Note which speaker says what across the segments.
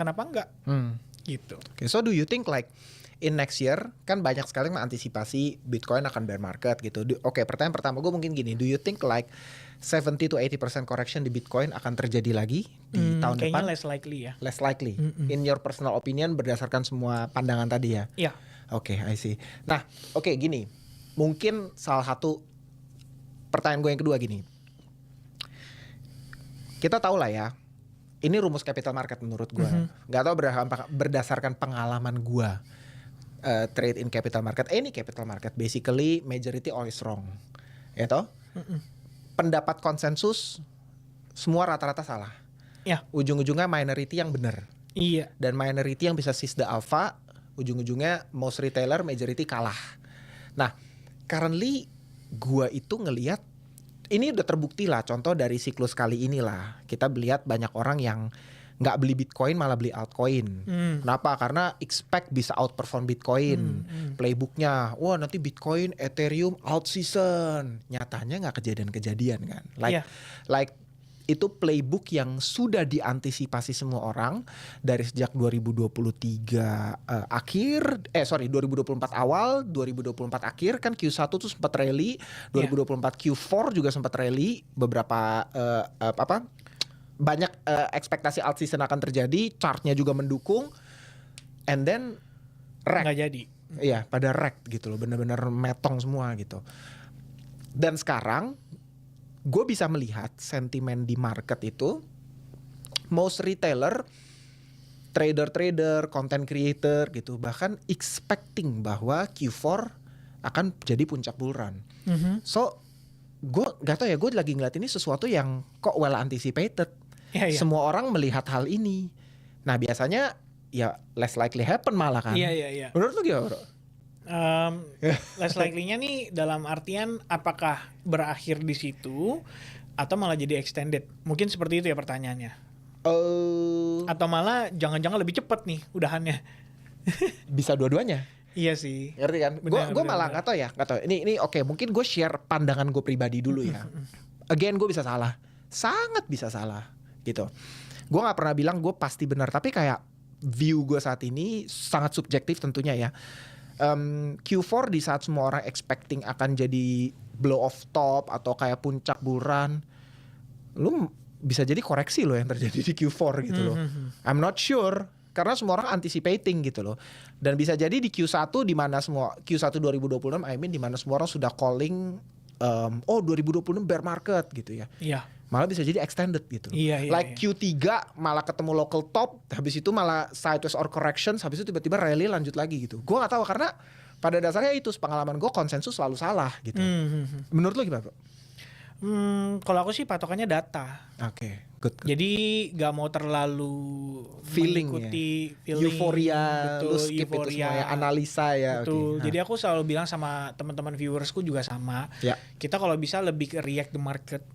Speaker 1: kenapa enggak? Gitu.
Speaker 2: Okay, so do you think like in next year kan banyak sekali mengantisipasi Bitcoin akan bear market gitu. Oke, pertanyaan pertama gue mungkin gini, do you think like 70 to 80% correction di Bitcoin akan terjadi lagi di tahun depan?
Speaker 1: Kayaknya less likely ya.
Speaker 2: Less likely. In your personal opinion berdasarkan semua pandangan tadi ya.
Speaker 1: Iya.
Speaker 2: Oke, I see. Nah, oke, gini. Mungkin salah satu pertanyaan gue yang kedua gini. Kita tahu lah ya. Ini rumus capital market menurut gue. Gak tahu berdasarkan pengalaman gue. Trade in capital market, any capital market, basically majority always wrong, ya toh? Pendapat konsensus semua rata-rata salah.
Speaker 1: Ya.
Speaker 2: Ujung-ujungnya minority yang benar.
Speaker 1: Iya.
Speaker 2: Dan minority yang bisa seize the alpha, ujung-ujungnya most retailer majority kalah. Nah, currently gua itu ngelihat ini udah terbukti lah. Contoh dari siklus kali inilah kita melihat banyak orang yang nggak beli Bitcoin malah beli altcoin. Kenapa? Karena expect bisa outperform Bitcoin. Playbooknya, wah nanti Bitcoin, Ethereum out season. Nyatanya nggak kejadian-kejadian kan. Like itu playbook yang sudah diantisipasi semua orang dari sejak 2023 2024 awal, 2024 akhir kan Q1 tuh sempat rally, 2024 Q4 juga sempat rally, beberapa banyak ekspektasi alt season akan terjadi, chartnya juga mendukung, and then wreck.
Speaker 1: Nggak jadi.
Speaker 2: Iya, pada wreck gitu loh, bener-bener metong semua gitu. Dan sekarang gue bisa melihat sentimen di market itu, most retailer, trader, content creator gitu, bahkan expecting bahwa Q4 akan jadi puncak bull run. So gue gak tau ya, gue lagi ngeliat ini sesuatu yang kok well anticipated. Semua orang melihat hal ini. Nah biasanya ya less likely happen malah kan.
Speaker 1: Iya.
Speaker 2: Menurut lu gimana, bro?
Speaker 1: Less likely-nya nih dalam artian apakah berakhir di situ atau malah jadi extended? Mungkin seperti itu ya pertanyaannya. Atau malah jangan-jangan lebih cepat nih udahannya.
Speaker 2: Bisa dua-duanya.
Speaker 1: Iya sih.
Speaker 2: Ngerti kan? Gue malah nggak tahu ya, nggak tahu. Ini oke, mungkin gue share pandangan gue pribadi dulu ya. Again, gue bisa salah, sangat bisa salah, gitu. Gue nggak pernah bilang gue pasti benar, tapi kayak view gue saat ini sangat subjektif tentunya ya. Q4 di saat semua orang expecting akan jadi blow off top atau kayak puncak bull run, lu bisa jadi koreksi loh yang terjadi di Q4 gitu loh. I'm not sure. Karena semua orang anticipating gitu loh. Dan bisa jadi di Q1 di mana semua Q1 2026 di mana semua orang sudah calling 2026 bear market gitu ya.
Speaker 1: Iya.
Speaker 2: Malah bisa jadi extended gitu.
Speaker 1: Iya.
Speaker 2: Q3 malah ketemu local top, habis itu malah sideways or correction, habis itu tiba-tiba rally lanjut lagi gitu. Gue gak tahu karena pada dasarnya itu pengalaman gue konsensus selalu salah gitu. Menurut lo gimana, bro?
Speaker 1: Kalau aku sih patokannya data.
Speaker 2: Oke, good.
Speaker 1: Jadi gak mau terlalu
Speaker 2: feeling
Speaker 1: mengikuti
Speaker 2: ya. Euforia, lu skip
Speaker 1: euforia.
Speaker 2: itu semua ya, analisa ya.
Speaker 1: Betul. Jadi aku selalu bilang sama teman-teman viewersku juga sama.
Speaker 2: Ya.
Speaker 1: Kita kalau bisa lebih ke react the market.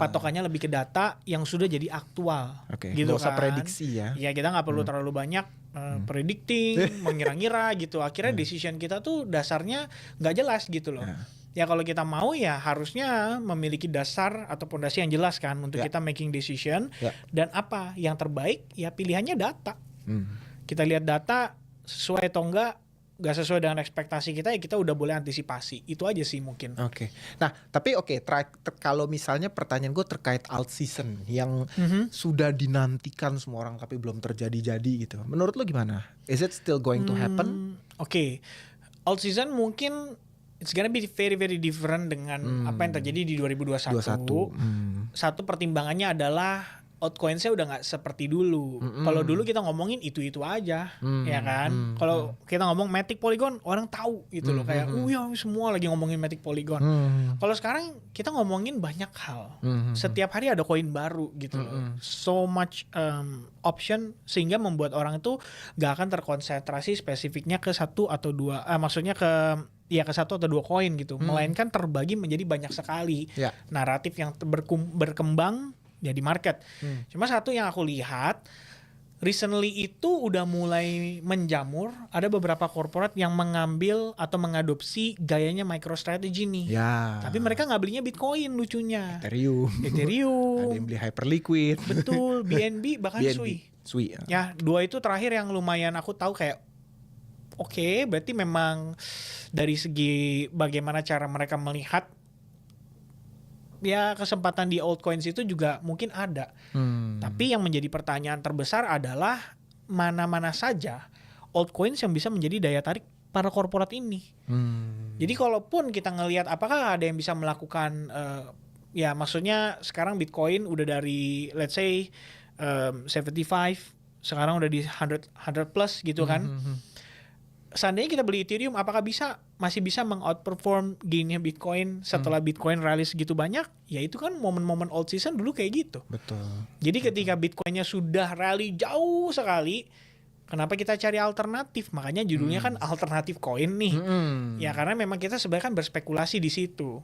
Speaker 1: Patokannya lebih ke data yang sudah jadi aktual. Gitu
Speaker 2: nggak usah
Speaker 1: kan.
Speaker 2: Prediksi ya.
Speaker 1: Ya kita nggak perlu terlalu banyak predicting, mengira-ngira gitu. Akhirnya decision kita tuh dasarnya nggak jelas gitu loh. Ya kalau kita mau ya harusnya memiliki dasar atau fondasi yang jelas kan untuk kita making decision. Dan apa yang terbaik ya pilihannya data. Kita lihat data sesuai atau enggak, gak sesuai dengan ekspektasi kita ya kita udah boleh antisipasi. Itu aja sih mungkin.
Speaker 2: Nah tapi kalau misalnya pertanyaan gue terkait alt season yang sudah dinantikan semua orang tapi belum terjadi-jadi gitu. Menurut lo gimana? Is it still going to happen?
Speaker 1: Alt season mungkin it's gonna be very very different dengan apa yang terjadi di 2021. Satu pertimbangannya adalah altcoin-nya udah nggak seperti dulu. Kalau dulu kita ngomongin itu aja, ya kan. Kalau kita ngomong Matic Polygon, orang tahu gitu loh, kayak ya semua lagi ngomongin Matic Polygon. Kalau sekarang kita ngomongin banyak hal. Setiap hari ada koin baru gitu loh. So much option sehingga membuat orang itu nggak akan terkonsentrasi spesifiknya ke satu atau dua. Maksudnya ke satu atau dua koin gitu. Melainkan terbagi menjadi banyak sekali naratif yang berkembang jadi market. Cuma satu yang aku lihat recently itu udah mulai menjamur, ada beberapa korporat yang mengambil atau mengadopsi gayanya MicroStrategy nih.
Speaker 2: Ya.
Speaker 1: Tapi mereka nggak belinya Bitcoin lucunya.
Speaker 2: Ethereum. Ada
Speaker 1: Ethereum.
Speaker 2: yang beli Hyperliquid.
Speaker 1: Betul, BNB bahkan
Speaker 2: BNB.
Speaker 1: Sui.
Speaker 2: Sui.
Speaker 1: Ya, dua itu terakhir yang lumayan aku tahu kayak oke, berarti memang dari segi bagaimana cara mereka melihat ya kesempatan di altcoins itu juga mungkin ada. Tapi yang menjadi pertanyaan terbesar adalah mana-mana saja altcoins yang bisa menjadi daya tarik para korporat ini. Jadi kalaupun kita ngelihat apakah ada yang bisa melakukan ya maksudnya sekarang Bitcoin udah dari let's say 75 sekarang udah di 100 plus gitu kan. Seandainya kita beli Ethereum, apakah masih bisa meng-outperform gainnya Bitcoin setelah Bitcoin rally segitu banyak? Ya itu kan momen-momen old season dulu kayak gitu.
Speaker 2: Betul.
Speaker 1: Jadi ketika Bitcoinnya sudah rally jauh sekali, kenapa kita cari alternatif? Makanya judulnya kan alternatif koin nih. Ya karena memang kita sebenarnya kan berspekulasi di situ.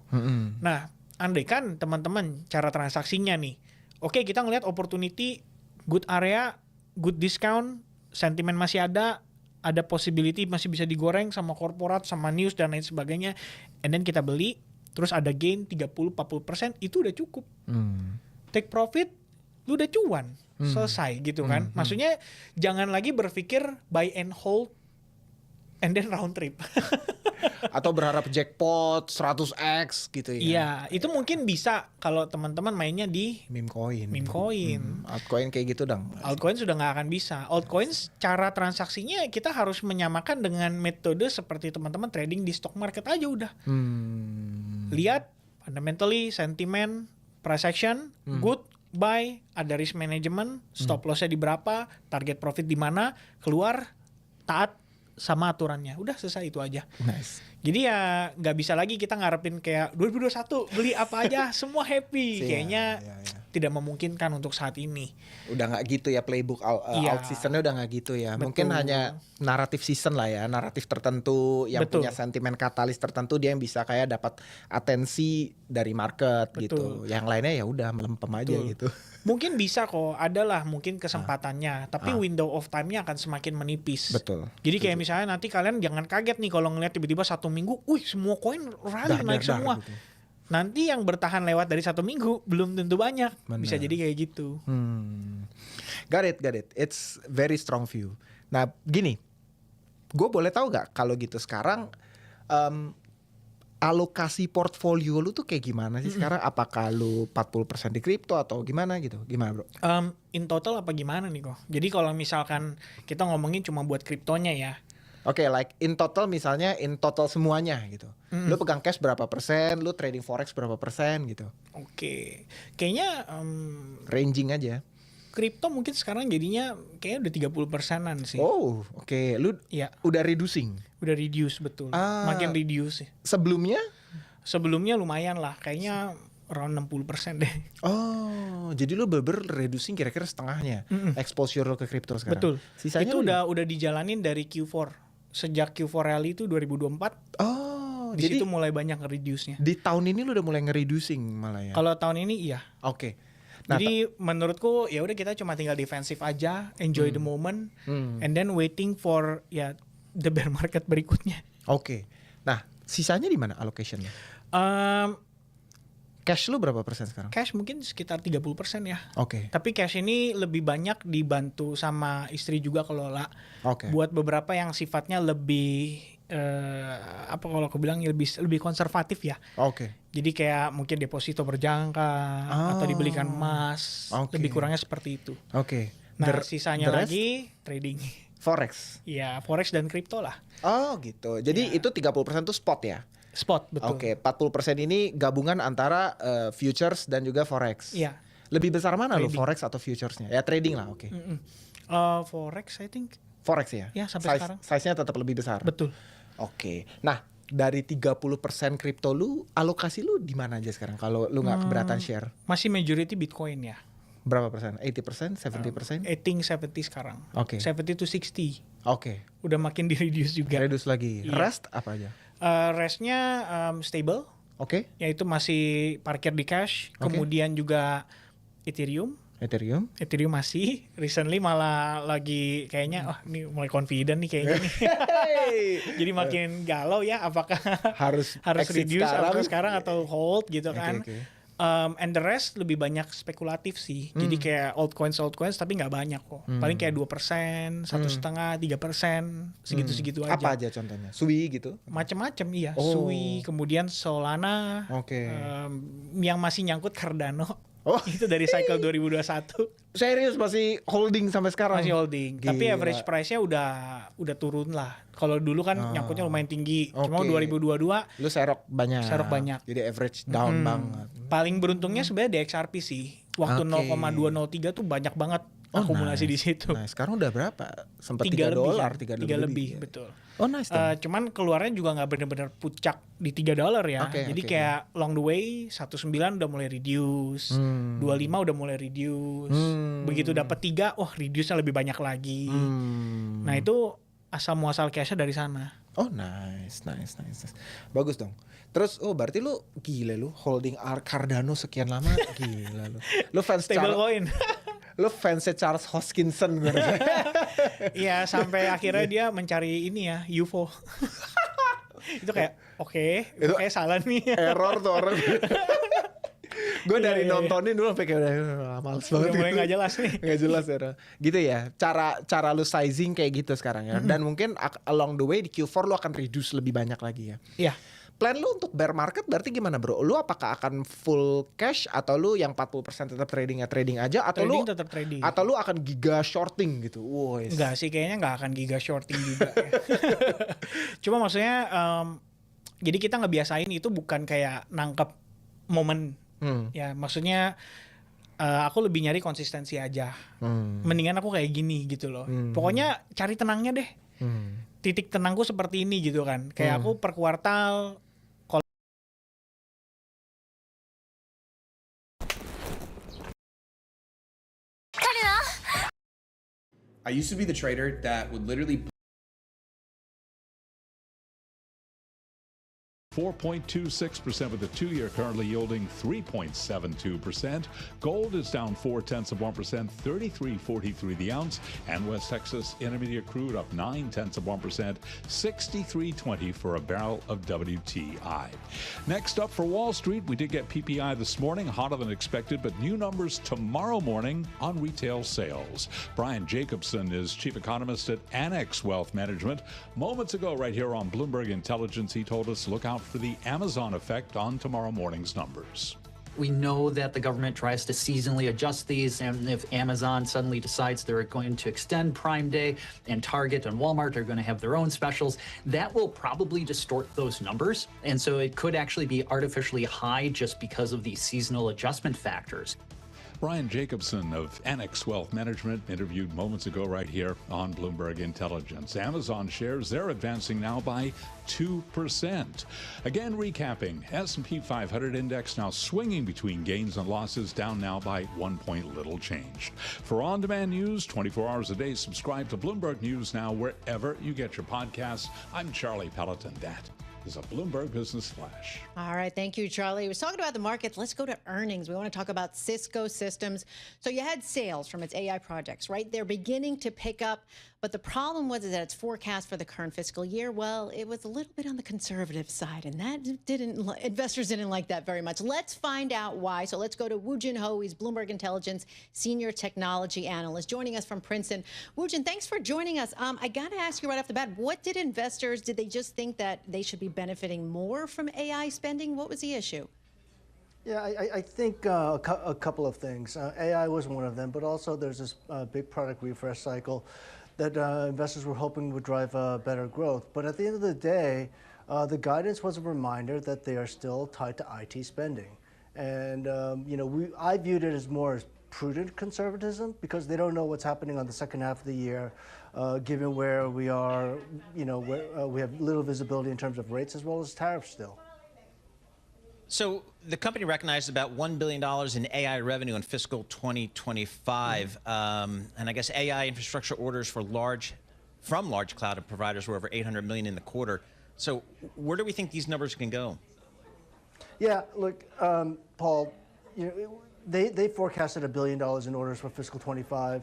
Speaker 1: Nah, andai kan teman-teman cara transaksinya nih. Oke, kita ngelihat opportunity, good area, good discount, sentimen masih ada possibility masih bisa digoreng sama korporat, sama news dan lain sebagainya. And then kita beli, terus ada gain 30-40%, itu udah cukup. Take profit, lu udah cuan. Selesai gitu kan. Maksudnya jangan lagi berpikir buy and hold and then round trip.
Speaker 2: Atau berharap jackpot 100x gitu ya.
Speaker 1: Iya, itu mungkin bisa kalau teman-teman mainnya di
Speaker 2: Meme coin. Altcoin kayak gitu dong.
Speaker 1: Altcoin sudah nggak akan bisa. Altcoins cara transaksinya kita harus menyamakan dengan metode seperti teman-teman trading di stock market aja udah. Lihat fundamentally, sentiment, price action, good, buy, ada risk management, stop lossnya di berapa, target profit di mana, keluar, taat sama aturannya. Udah selesai itu aja.
Speaker 2: Nice.
Speaker 1: Jadi ya nggak bisa lagi kita ngarepin kayak 2021 beli apa aja semua happy. Kayaknya tidak memungkinkan untuk saat ini.
Speaker 2: Udah nggak gitu ya playbook out seasonnya udah nggak gitu ya.
Speaker 1: Betul.
Speaker 2: Mungkin hanya naratif season lah ya, naratif tertentu yang
Speaker 1: Betul.
Speaker 2: punya sentimen katalis tertentu dia yang bisa kayak dapat atensi dari market gitu. Yang lainnya ya udah melempem aja gitu.
Speaker 1: Mungkin bisa kok, adalah mungkin kesempatannya, tapi window of time-nya akan semakin menipis.
Speaker 2: Betul.
Speaker 1: Jadi kayak misalnya nanti kalian jangan kaget nih kalau ngeliat tiba-tiba 1 minggu, semua koin rally naik semua.
Speaker 2: Gitu.
Speaker 1: Nanti yang bertahan lewat dari 1 minggu belum tentu banyak.
Speaker 2: Bener.
Speaker 1: Bisa jadi kayak gitu.
Speaker 2: Got it. It's very strong view. Nah gini, gue boleh tahu gak kalau gitu sekarang alokasi portfolio lu tuh kayak gimana sih sekarang? Apakah lu 40% di kripto atau gimana gitu? Gimana bro?
Speaker 1: In total apa gimana nih kok? Jadi kalau misalkan kita ngomongin cuma buat kriptonya ya.
Speaker 2: Oke, like in total misalnya in total semuanya gitu. Lu pegang cash berapa persen, lu trading forex berapa persen gitu.
Speaker 1: Oke. Kayaknya
Speaker 2: ranging aja.
Speaker 1: Kripto mungkin sekarang jadinya kayaknya udah 30%-an sih.
Speaker 2: Oh, oke. Lu udah reducing.
Speaker 1: Udah reduce betul. Makin reduce.
Speaker 2: Sebelumnya?
Speaker 1: Sebelumnya lumayan lah, kayaknya around 60% deh.
Speaker 2: Oh, jadi lu bener reducing kira-kira setengahnya exposure lo ke kripto sekarang.
Speaker 1: Betul.
Speaker 2: Sisanya
Speaker 1: itu udah dijalanin dari Q4. Sejak Q4 rally itu 2024.
Speaker 2: Oh,
Speaker 1: di
Speaker 2: jadi
Speaker 1: situ mulai banyak reduce-nya.
Speaker 2: Di tahun ini lu udah mulai nge-reducing malah ya.
Speaker 1: Kalau tahun ini iya.
Speaker 2: Oke.
Speaker 1: Nah, jadi menurutku ya udah kita cuma tinggal defensif aja, enjoy the moment, and then waiting for the bear market berikutnya.
Speaker 2: Oke. Nah, sisanya di mana allocation-nya? Cash lu berapa persen sekarang?
Speaker 1: Cash mungkin sekitar 30% ya.
Speaker 2: Oke.
Speaker 1: Tapi cash ini lebih banyak dibantu sama istri juga kelola.
Speaker 2: Oke.
Speaker 1: Buat beberapa yang sifatnya lebih kalau aku bilang lebih konservatif ya.
Speaker 2: Oke.
Speaker 1: Jadi kayak mungkin deposito berjangka atau dibelikan emas. Lebih kurangnya seperti itu.
Speaker 2: Oke.
Speaker 1: Nah, sisanya lagi trading.
Speaker 2: Forex.
Speaker 1: Iya, forex dan kripto lah.
Speaker 2: Oh, gitu. Jadi itu 30% tuh spot ya?
Speaker 1: Spot, betul.
Speaker 2: Oke, 40% ini gabungan antara futures dan juga forex.
Speaker 1: Iya.
Speaker 2: Lebih besar mana
Speaker 1: trading.
Speaker 2: lo forex atau futuresnya? Ya trading lah, oke.
Speaker 1: Forex I think.
Speaker 2: Forex ya?
Speaker 1: Ya, sampai sekarang.
Speaker 2: Size-nya tetap lebih besar.
Speaker 1: Betul.
Speaker 2: Oke. Nah, dari 30% kripto lu, alokasi lu di mana aja sekarang kalau lu nggak keberatan share?
Speaker 1: Masih majority Bitcoin ya.
Speaker 2: Berapa persen? 80%? 70%?
Speaker 1: I think 70 sekarang.
Speaker 2: Oke.
Speaker 1: 70 to 60.
Speaker 2: Oke.
Speaker 1: Udah makin di-reduce juga.
Speaker 2: Reduce lagi.
Speaker 1: Iya.
Speaker 2: Rest apa aja?
Speaker 1: Restnya stable.
Speaker 2: Oke.
Speaker 1: Yaitu masih parkir di cash. Kemudian juga Ethereum.
Speaker 2: Ethereum?
Speaker 1: Ethereum masih, recently malah lagi kayaknya, ini mulai confident nih kayaknya nih. Jadi makin galau ya, apakah
Speaker 2: Harus exit
Speaker 1: reduce
Speaker 2: sekarang
Speaker 1: atau hold gitu kan.
Speaker 2: Okay.
Speaker 1: And the rest lebih banyak spekulatif sih. Jadi kayak altcoins tapi nggak banyak kok. Paling kayak 2%, 1,5%, 3%, segitu-segitu aja.
Speaker 2: Apa aja contohnya? Sui gitu?
Speaker 1: Macam-macam iya. Sui, kemudian Solana.
Speaker 2: Oke.
Speaker 1: Yang masih nyangkut Cardano.
Speaker 2: Oh.
Speaker 1: Itu dari cycle 2021.
Speaker 2: Serius masih holding sampai sekarang?
Speaker 1: Masih holding.
Speaker 2: Gila.
Speaker 1: Tapi average price-nya udah turun lah. Kalau dulu kan nyangkutnya lumayan tinggi. Cuma 2022
Speaker 2: lu serok banyak.
Speaker 1: Jadi
Speaker 2: average down banget.
Speaker 1: Paling beruntungnya sebenarnya di XRP sih. Waktu 0,203 tuh banyak banget akumulasi di situ.
Speaker 2: Nah, sekarang udah berapa? Sempat $3,
Speaker 1: 3 lebih,
Speaker 2: ya?
Speaker 1: betul.
Speaker 2: Oh, nice.
Speaker 1: Cuman keluarnya juga nggak benar-benar puncak di $3 ya. Jadi kayak along the way 19 udah mulai reduce, 25 udah mulai reduce. Begitu dapat 3, wah reduce-nya lebih banyak lagi. Nah, itu asal muasal cash-nya dari sana.
Speaker 2: Oh, nice. Bagus dong. Terus berarti lu gila lu holding Cardano sekian lama, gila lu. Lu fans
Speaker 1: Stablecoin.
Speaker 2: Lu fansnya Charles Hoskinson gue.
Speaker 1: Iya, sampai akhirnya dia mencari ini ya, UFO. Itu kayak oke, salah nih.
Speaker 2: Error tuh orang. Gue dari nontonin dulu sampai kayak udah males banget.
Speaker 1: Udah mulai gak jelas nih.
Speaker 2: Gak jelas ya. Gitu ya. Cara lu sizing kayak gitu sekarang ya. Dan mungkin along the way di Q4 lu akan reduce lebih banyak lagi ya.
Speaker 1: Iya.
Speaker 2: Plan lu untuk bear market berarti gimana bro? Lu apakah akan full cash atau lu yang 40% tetap trading aja atau
Speaker 1: trading
Speaker 2: lu
Speaker 1: tetap trading.
Speaker 2: Atau lu akan giga shorting gitu?
Speaker 1: Enggak sih, kayaknya nggak akan giga shorting juga. Ya. Cuma maksudnya jadi kita ngebiasain itu bukan kayak nangkep momen. Ya maksudnya aku lebih nyari konsistensi aja. Mendingan aku kayak gini gitu loh. Pokoknya cari tenangnya deh. Titik tenangku seperti ini gitu kan. Kayak aku per kuartal.
Speaker 3: I used to be the trader that would literally
Speaker 4: 4.26% with the 2-year currently yielding 3.72%. Gold is down 0.4%, 33.43 the ounce. And West Texas Intermediate crude up 0.9%, 63.20 for a barrel of WTI. Next up for Wall Street, we did get PPI this morning, hotter than expected, but new numbers tomorrow morning on retail sales. Brian Jacobson is chief economist at Annex Wealth Management. Moments ago, right here on Bloomberg Intelligence, he told us look out for the Amazon effect on tomorrow morning's numbers.
Speaker 5: We know that the government tries to seasonally adjust these, and if Amazon suddenly decides they're going to extend Prime Day and Target and Walmart are going to have their own specials, that will probably distort those numbers. And so it could actually be artificially high just because of these seasonal adjustment factors.
Speaker 4: Brian Jacobson of Annex Wealth Management interviewed moments ago right here on Bloomberg Intelligence. Amazon shares, they're advancing now by 2%. Again, recapping, S&P 500 index now swinging between gains and losses, down now by 1 point, little changed. For on-demand news, 24 hours a day, subscribe to Bloomberg News Now wherever you get your podcasts. I'm Charlie Pelleton. That is a Bloomberg Business Flash.
Speaker 6: All right, thank you, Charlie. We was talking about the markets. Let's go to earnings. We want to talk about Cisco Systems. So you had sales from its AI projects, right? They're beginning to pick up, but the problem was that its forecast for the current fiscal year, well, it was a little bit on the conservative side, and that investors didn't like that very much. Let's find out why. So let's go to Woo Jin Ho. He's Bloomberg Intelligence Senior Technology Analyst, joining us from Princeton. Woo Jin, thanks for joining us. I got to ask you right off the bat, what did investors, did they just think that they should be benefiting more from AI spending? What was the issue?
Speaker 7: Yeah, I think a couple of things. AI was one of them, but also there's this big product refresh cycle that investors were hoping would drive better growth. But at the end of the day, the guidance was a reminder that they are still tied to IT spending. And I viewed it as more as prudent conservatism because they don't know what's happening on the second half of the year, given where we are, where we have little visibility in terms of rates as well as tariffs still.
Speaker 8: So the company recognized about $1 billion in AI revenue in fiscal 2025. And I guess AI infrastructure orders from large cloud providers were over 800 million in the quarter. So where do we think these numbers can go?
Speaker 7: Yeah, look, Paul, They forecasted $1 billion in orders for fiscal 25.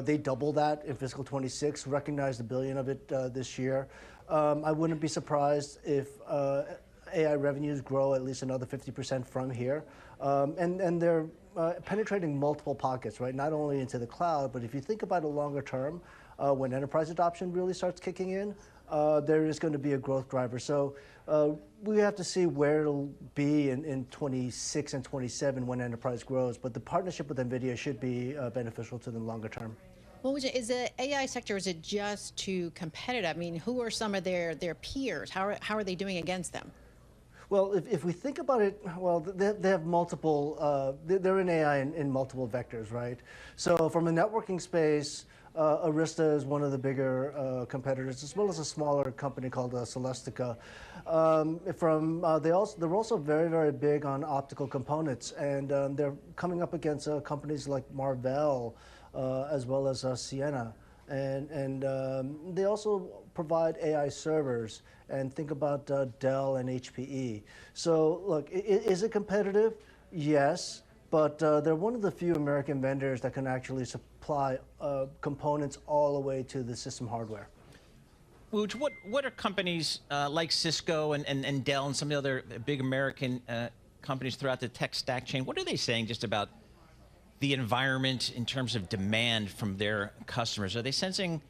Speaker 7: They doubled that in fiscal 26, recognized $1 billion of it this year. I wouldn't be surprised if AI revenues grow at least another 50% from here. And they're penetrating multiple pockets, right? Not only into the cloud, but if you think about it longer term, when enterprise adoption really starts kicking in, there is going to be a growth driver. So we have to see where it'll be in 26 and 27 when enterprise grows. But the partnership with NVIDIA should be beneficial to them longer term.
Speaker 6: Well, is the AI sector, is it just too competitive? I mean, who are some of their peers? How are they doing against them?
Speaker 7: Well, if we think about it, well, they have multiple, they're in AI in multiple vectors, right? So from a networking space, Arista is one of the bigger competitors, as well as a smaller company called Celestica. They're also very, very big on optical components, and they're coming up against companies like Marvell, as well as Ciena. And they also provide AI servers, and think about Dell and HPE. So look, is it competitive? Yes, but they're one of the few American vendors that can actually supply components all the way to the system hardware.
Speaker 8: Wooj, what are companies like Cisco and Dell and some of the other big American companies throughout the tech stack chain, what are they saying just about the environment in terms of demand from their customers? Are they sensing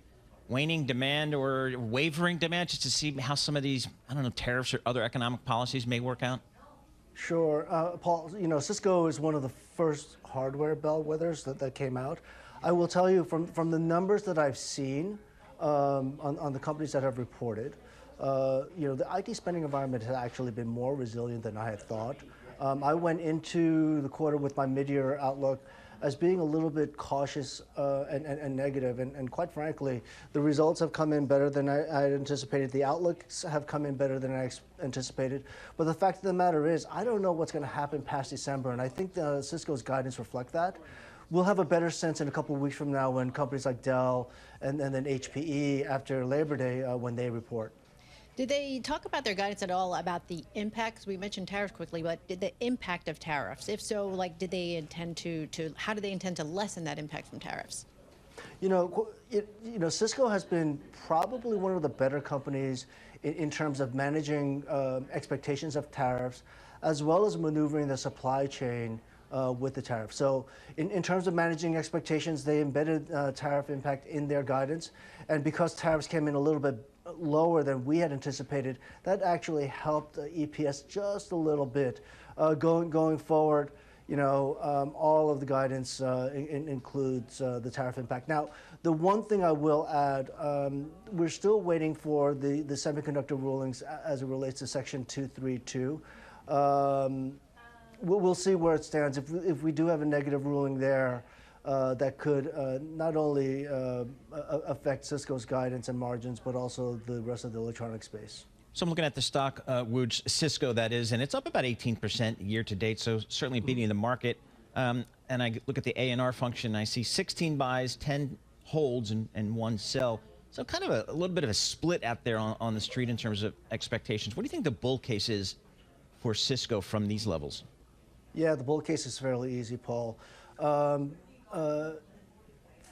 Speaker 8: waning demand or wavering demand, just to see how some of these, I don't know, tariffs or other economic policies may work out?
Speaker 7: Sure, Paul, Cisco is one of the first hardware bellwethers that came out. I will tell you from the numbers that I've seen on the companies that have reported, the IT spending environment has actually been more resilient than I had thought. I went into the quarter with my mid-year outlook as being a little bit cautious and negative. And quite frankly, the results have come in better than I had anticipated. The outlooks have come in better than I anticipated. But the fact of the matter is, I don't know what's going to happen past December. And I think Cisco's guidance reflect that. We'll have a better sense in a couple of weeks from now when companies like Dell and then HPE after Labor Day when they report.
Speaker 6: Did they talk about their guidance at all about the impacts? We mentioned tariffs quickly, but did the impact of tariffs? If so, did they intend how do they intend to lessen that impact from tariffs?
Speaker 7: Cisco has been probably one of the better companies in terms of managing expectations of tariffs, as well as maneuvering the supply chain with the tariff. So in terms of managing expectations, they embedded tariff impact in their guidance. And because tariffs came in a little bit lower than we had anticipated, that actually helped EPS just a little bit. Going forward, all of the guidance includes the tariff impact. Now, the one thing I will add, we're still waiting for the semiconductor rulings as it relates to Section 232. We'll see where it stands. If we do have a negative ruling there, that could not only affect Cisco's guidance and margins, but also the rest of the electronic space.
Speaker 8: So I'm looking at the stock, Wooj, Cisco that is, and it's up about 18% year to date, so certainly beating the market. And I look at the A&R function, I see 16 buys, 10 holds, and 1 sell. So kind of a little bit of a split out there on the street in terms of expectations. What do you think the bull case is for Cisco from these levels?
Speaker 7: Yeah, the bull case is fairly easy, Paul.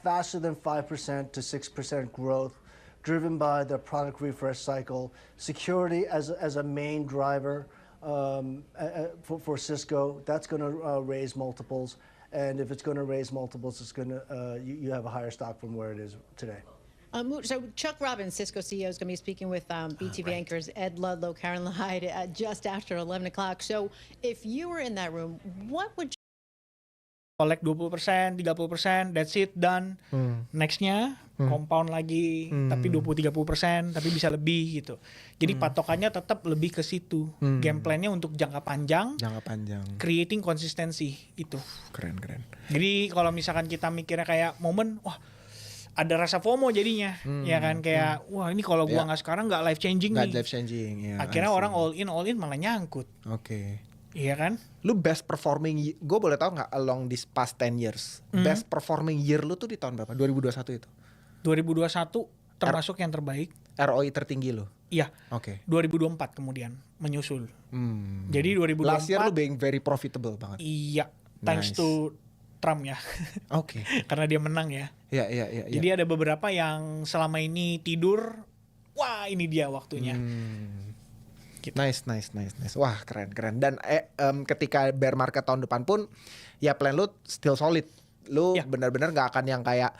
Speaker 7: Faster than 5% to 6% growth, driven by the product refresh cycle, security as a main driver for Cisco. That's going to raise multiples, and if it's going to raise multiples, it's going to you have a higher stock from where it is today.
Speaker 6: So Chuck Robbins, Cisco CEO, is going to be speaking with BTV anchors Ed Ludlow, Karen Hyde just after 11 o'clock. So if you were in that room, what would
Speaker 1: collect 20%, 30%, that's it, done. Nextnya compound lagi, tapi 20-30%, tapi bisa lebih gitu. Jadi patokannya tetap lebih ke situ. Game plan-nya untuk jangka panjang. Creating konsistensi itu.
Speaker 2: Keren.
Speaker 1: Jadi kalau misalkan kita mikirnya kayak momen, wah ada rasa FOMO jadinya, ya kan, kayak wah ini kalau gua nggak sekarang nggak life changing nih.
Speaker 2: Life changing, ya.
Speaker 1: Akhirnya orang all in malah nyangkut.
Speaker 2: Oke.
Speaker 1: Iya kan?
Speaker 2: Lu best performing, gue boleh tahu nggak along this past 10 years, best performing year lu tuh di tahun berapa? 2021 itu?
Speaker 1: 2021 termasuk yang terbaik.
Speaker 2: ROI tertinggi lu?
Speaker 1: Iya.
Speaker 2: Oke.
Speaker 1: 2024 kemudian menyusul. Jadi 2024.
Speaker 2: Last year lu being very profitable banget.
Speaker 1: Iya. thanks to Trump ya.
Speaker 2: Oke.
Speaker 1: Karena dia menang ya.
Speaker 2: Iya.
Speaker 1: Jadi ada beberapa yang selama ini tidur, wah ini dia waktunya.
Speaker 2: Gitu. Nice. Wah keren. Dan ketika bear market tahun depan pun, ya plan lu still solid. Lu benar-benar nggak akan yang kayak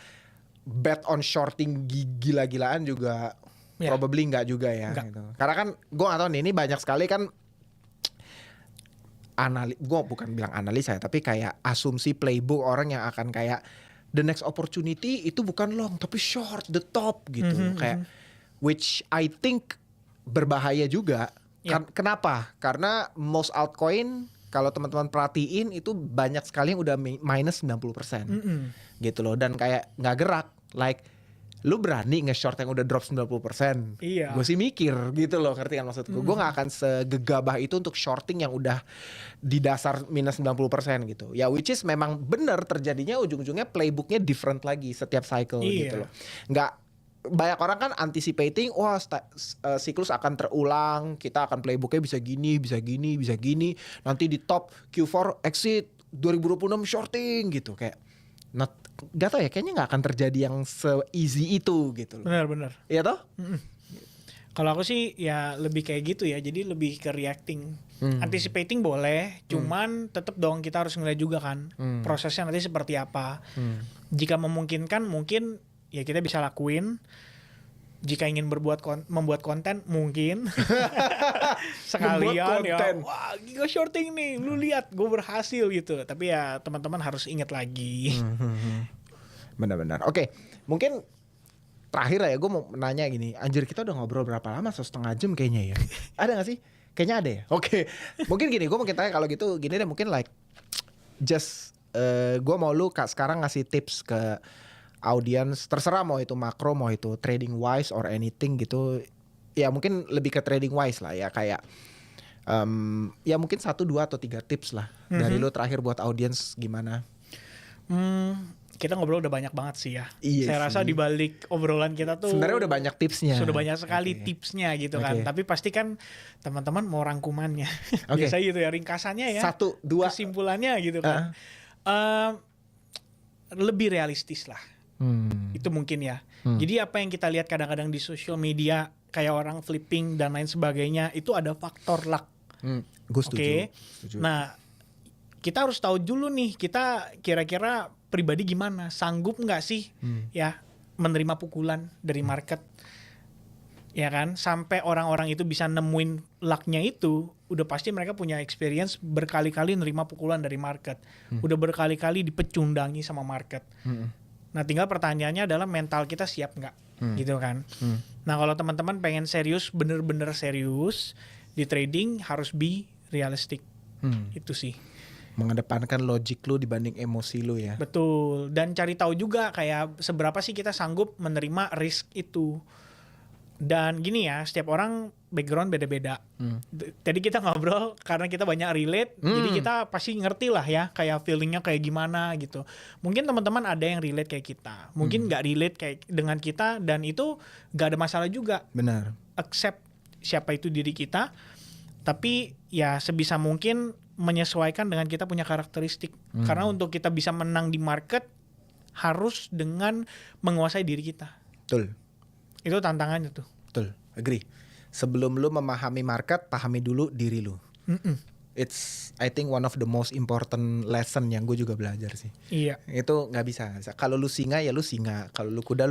Speaker 2: bet on shorting gila-gilaan juga. Probably nggak juga ya. Gitu. Karena kan gue nggak tahu nih, ini banyak sekali kan gue bukan bilang analisa ya, tapi kayak asumsi playbook orang yang akan kayak the next opportunity itu bukan long tapi short the top gitu. Kayak which I think berbahaya juga. Kenapa? Karena most altcoin kalau teman-teman perhatiin itu banyak sekali yang udah minus 90%. Gitu loh, dan kayak nggak gerak. Like lu berani nge-short yang udah drop 90%.
Speaker 1: Iya.
Speaker 2: Gue sih mikir gitu loh, ngerti kan maksudku. Gue gak akan segegabah itu untuk shorting yang udah di dasar minus 90% gitu. Ya which is memang bener terjadinya ujung-ujungnya playbooknya different lagi setiap cycle gitu loh. Nggak, banyak orang kan anticipating, wah siklus akan terulang, kita akan playbooknya bisa gini, nanti di top Q4 exit 2026 shorting gitu. Kayak gak tau ya, kayaknya gak akan terjadi yang se-easy itu gitu loh.
Speaker 1: Benar.
Speaker 2: Iya toh?
Speaker 1: Kalau aku sih ya lebih kayak gitu ya, jadi lebih ke reacting. Anticipating boleh, cuman tetap dong kita harus ngeliat juga kan prosesnya nanti seperti apa. Jika memungkinkan mungkin ya kita bisa lakuin. Jika ingin membuat konten mungkin sekalian ya, wah giga shorting nih, lu lihat gue berhasil gitu. Tapi ya teman-teman harus ingat lagi.
Speaker 2: Benar-benar. Oke, mungkin terakhir ya gue mau nanya gini, anjir kita udah ngobrol berapa lama? 1,5 jam kayaknya ya. Ada gak sih? Kayaknya ada ya. Oke, mungkin gini, gue mungkin tanya kalau gitu gini deh, mungkin like just gue mau lu sekarang ngasih tips ke audience, terserah mau itu makro, mau itu trading wise or anything gitu. Ya mungkin lebih ke trading wise lah ya, kayak ya mungkin 1, 2 atau 3 tips lah dari lu terakhir buat audience gimana?
Speaker 1: Kita ngobrol udah banyak banget sih ya.
Speaker 2: Iya
Speaker 1: Saya
Speaker 2: sih.
Speaker 1: rasa di balik obrolan kita tuh
Speaker 2: sebenarnya udah banyak tipsnya.
Speaker 1: Sudah banyak sekali tipsnya gitu kan. Tapi pasti kan teman-teman mau rangkumannya. Biasa gitu ya, ringkasannya ya.
Speaker 2: 1, 2
Speaker 1: kesimpulannya gitu kan. Lebih realistis lah. Itu mungkin ya. Jadi apa yang kita lihat kadang-kadang di social media kayak orang flipping dan lain sebagainya, itu ada faktor luck.
Speaker 2: Gue setuju.
Speaker 1: Nah, kita harus tahu dulu nih, kita kira-kira pribadi gimana, sanggup nggak sih ya menerima pukulan dari market, ya kan? Sampai orang-orang itu bisa nemuin lucknya itu, udah pasti mereka punya experience berkali-kali nerima pukulan dari market, udah berkali-kali dipecundangi sama market. Nah, tinggal pertanyaannya adalah mental kita siap nggak, gitu kan? Nah, kalau teman-teman pengen serius, bener-bener serius di trading, harus be realistic. Itu sih.
Speaker 2: Mengedepankan logik lu dibanding emosi lu ya.
Speaker 1: Betul. Dan cari tahu juga kayak seberapa sih kita sanggup menerima risk itu. Dan gini ya, setiap orang background beda-beda. Jadi kita ngobrol karena kita banyak relate, jadi kita pasti ngerti lah ya, kayak feelingnya kayak gimana gitu. Mungkin teman-teman ada yang relate kayak kita, mungkin nggak relate kayak dengan kita, dan itu nggak ada masalah juga.
Speaker 2: Benar.
Speaker 1: Accept siapa itu diri kita, tapi ya sebisa mungkin menyesuaikan dengan kita punya karakteristik. Karena untuk kita bisa menang di market harus dengan menguasai diri kita.
Speaker 2: Betul.
Speaker 1: Itu tantangannya tuh.
Speaker 2: Betul, agree. Sebelum lu memahami market, pahami dulu diri lu. It's I think one of the most important lesson yang gue juga belajar sih.
Speaker 1: Iya.
Speaker 2: Itu nggak bisa. Kalau lu singa ya lu singa, kalau lu kuda,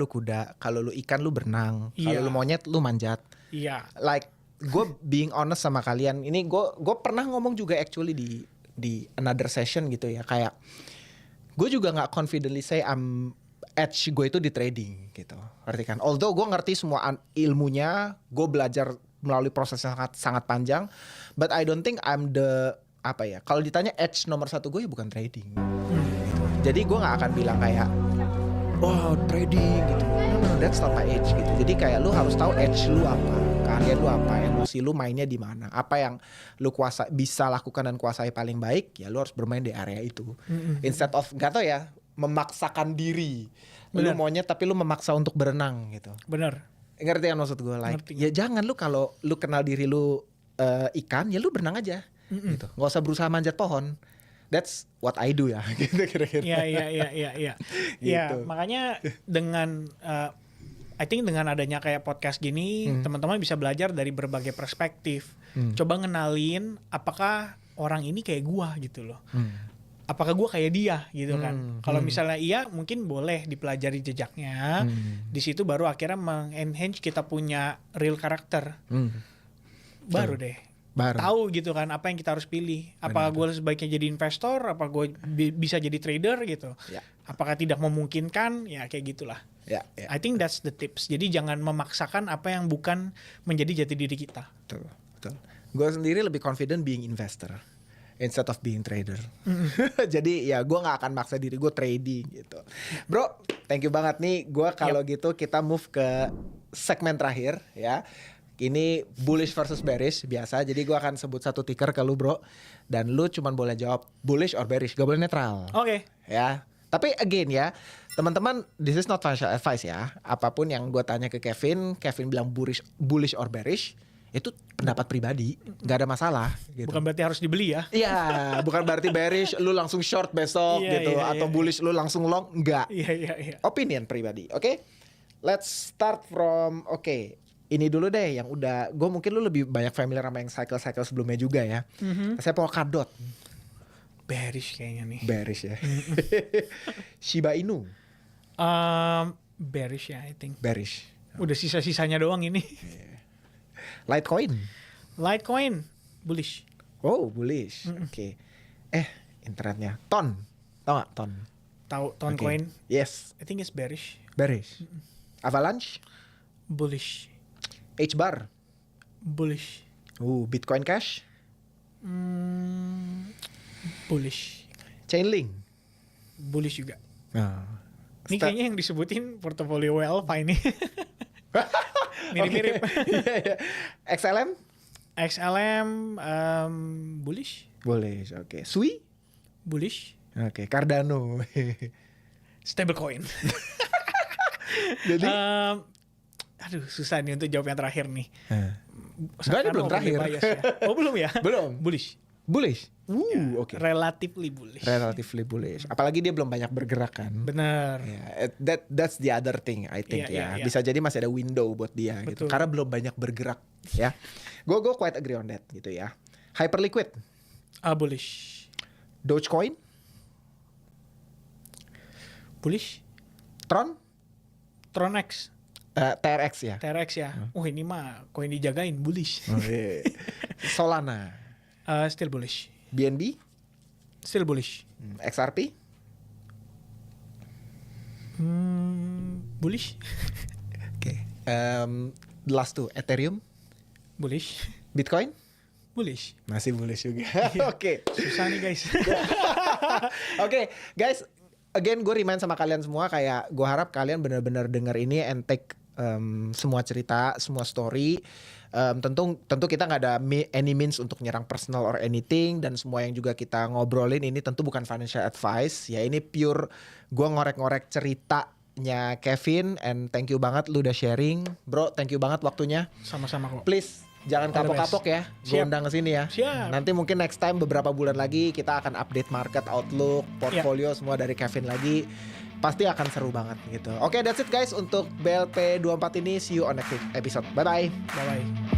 Speaker 2: kalau lu ikan lu berenang, kalau lu monyet lu manjat.
Speaker 1: Iya.
Speaker 2: Like gue being honest sama kalian, ini gue pernah ngomong juga actually di another session gitu ya, kayak gue juga nggak confidently say edge gue itu di trading gitu, ngerti kan? Although gue ngerti semua ilmunya, gue belajar melalui proses yang sangat panjang, but I don't think I'm the kalau ditanya edge nomor 1 gue ya bukan trading. Gitu. Jadi gue nggak akan bilang kayak wow trading gitu. No, that's not my edge gitu. Jadi kayak lu harus tahu edge lu apa, keahlian lu apa, emosi lu mainnya di mana, apa yang lu bisa lakukan dan kuasai paling baik, ya lu harus bermain di area itu. Instead of nggak tau ya, memaksakan diri. Lu monyet tapi lu memaksa untuk berenang gitu.
Speaker 1: Bener.
Speaker 2: Ngerti kan maksud gue? Like, ya jangan lu kalau lu kenal diri lu ikan, ya lu berenang aja gitu. Gak usah berusaha manjat pohon. that's what I do ya gitu kira-kira.
Speaker 1: Iya. Ya, makanya dengan I think dengan adanya kayak podcast gini, teman-teman bisa belajar dari berbagai perspektif. Coba ngenalin apakah orang ini kayak gua gitu loh. Apakah gua kayak dia gitu kan. Kalau misalnya iya, mungkin boleh dipelajari jejaknya. Di situ baru akhirnya mengenhance kita punya real karakter. Baru deh. Tahu gitu kan apa yang kita harus pilih. Apakah gue sebaiknya jadi investor, apa gue bisa jadi trader gitu. Apakah tidak memungkinkan, ya kayak gitulah. I think that's the tips. Jadi jangan memaksakan apa yang bukan menjadi jati diri kita.
Speaker 2: Betul. Gue sendiri lebih confident being investor instead of being trader. Jadi ya gue gak akan maksa diri gue trading gitu. Bro, thank you banget nih. Gue kalau gitu kita move ke segmen terakhir ya. Ini bullish versus bearish biasa. Jadi gue akan sebut satu ticker ke lu bro. Dan lu cuman boleh jawab bullish or bearish. Gak boleh netral.
Speaker 1: Oke.
Speaker 2: Ya. Tapi again ya, teman-teman, this is not financial advice ya. Apapun yang gue tanya ke Kevin bilang bullish or bearish, itu pendapat pribadi, nggak ada masalah. Gitu.
Speaker 1: Bukan berarti harus dibeli ya?
Speaker 2: Iya, bukan berarti bearish lu langsung short besok gitu, atau bullish lu langsung long, nggak.
Speaker 1: Iya.
Speaker 2: Opinion pribadi, oke? Let's start from ini dulu deh yang udah, gue mungkin lu lebih banyak familiar sama yang cycle sebelumnya juga ya. Saya Polkadot.
Speaker 1: Bearish kayaknya nih.
Speaker 2: Bearish ya. Shiba Inu.
Speaker 1: Bearish ya, I think.
Speaker 2: Bearish.
Speaker 1: Udah sisa-sisanya doang ini.
Speaker 2: Litecoin.
Speaker 1: Bullish.
Speaker 2: Oh, bullish. Oke. Internetnya. Ton. Tahu nggak Ton?
Speaker 1: Tahu Ton coin?
Speaker 2: Yes.
Speaker 1: I think it's bearish.
Speaker 2: Bearish. Avalanche.
Speaker 1: Bullish.
Speaker 2: H-bar.
Speaker 1: Bullish.
Speaker 2: Bitcoin Cash.
Speaker 1: Bullish.
Speaker 2: Chainlink.
Speaker 1: Bullish juga. Ini
Speaker 2: Step.
Speaker 1: kayaknya yang disebutin portofolio Alpha ini. Mirip-mirip.
Speaker 2: Iya. XLM.
Speaker 1: Bullish.
Speaker 2: Bullish. Oke. Sui.
Speaker 1: Bullish.
Speaker 2: Oke. Cardano.
Speaker 1: Stablecoin.
Speaker 2: Jadi.
Speaker 1: Aduh, susah nih untuk jawab yang terakhir nih.
Speaker 2: Enggak, ini belum terakhir.
Speaker 1: Ya. Oh, belum ya?
Speaker 2: Belum.
Speaker 1: Bullish.
Speaker 2: Oke.
Speaker 1: Relatively bullish.
Speaker 2: Relatively bullish. Apalagi dia belum banyak bergerak kan.
Speaker 1: Bener.
Speaker 2: That's the other thing I think ya. Bisa jadi masih ada window buat dia gitu. Karena belum banyak bergerak ya. Gue quite agree on that gitu ya. Hyperliquid.
Speaker 1: Bullish.
Speaker 2: Dogecoin.
Speaker 1: Bullish.
Speaker 2: Tron TRX ya.
Speaker 1: TRX ya. Ini mah koin dijagain bullish.
Speaker 2: Solana.
Speaker 1: Still bullish.
Speaker 2: BNB.
Speaker 1: Still bullish.
Speaker 2: XRP.
Speaker 1: Bullish.
Speaker 2: Oke. The last two. Ethereum.
Speaker 1: Bullish.
Speaker 2: Bitcoin.
Speaker 1: Bullish.
Speaker 2: Masih bullish juga. Oke.
Speaker 1: Susah nih guys.
Speaker 2: Oke, guys. Again, gue remind sama kalian semua kayak gue harap kalian benar-benar dengar ini and take semua cerita, semua story. Tentu kita nggak ada any means untuk nyerang personal or anything, dan semua yang juga kita ngobrolin ini tentu bukan financial advice. Ya ini pure gue ngorek-ngorek ceritanya Kevin, and thank you banget lu udah sharing, bro. Thank you banget waktunya.
Speaker 1: Sama-sama kok.
Speaker 2: Please jangan kapok-kapok ya, gue undang ke sini ya.
Speaker 1: Siap.
Speaker 2: Nanti mungkin next time beberapa bulan lagi kita akan update market outlook, portfolio semua dari Kevin lagi. Pasti akan seru banget gitu. Oke, that's it guys untuk BLP 24 ini. See you on next episode. Bye-bye.
Speaker 1: Bye-bye.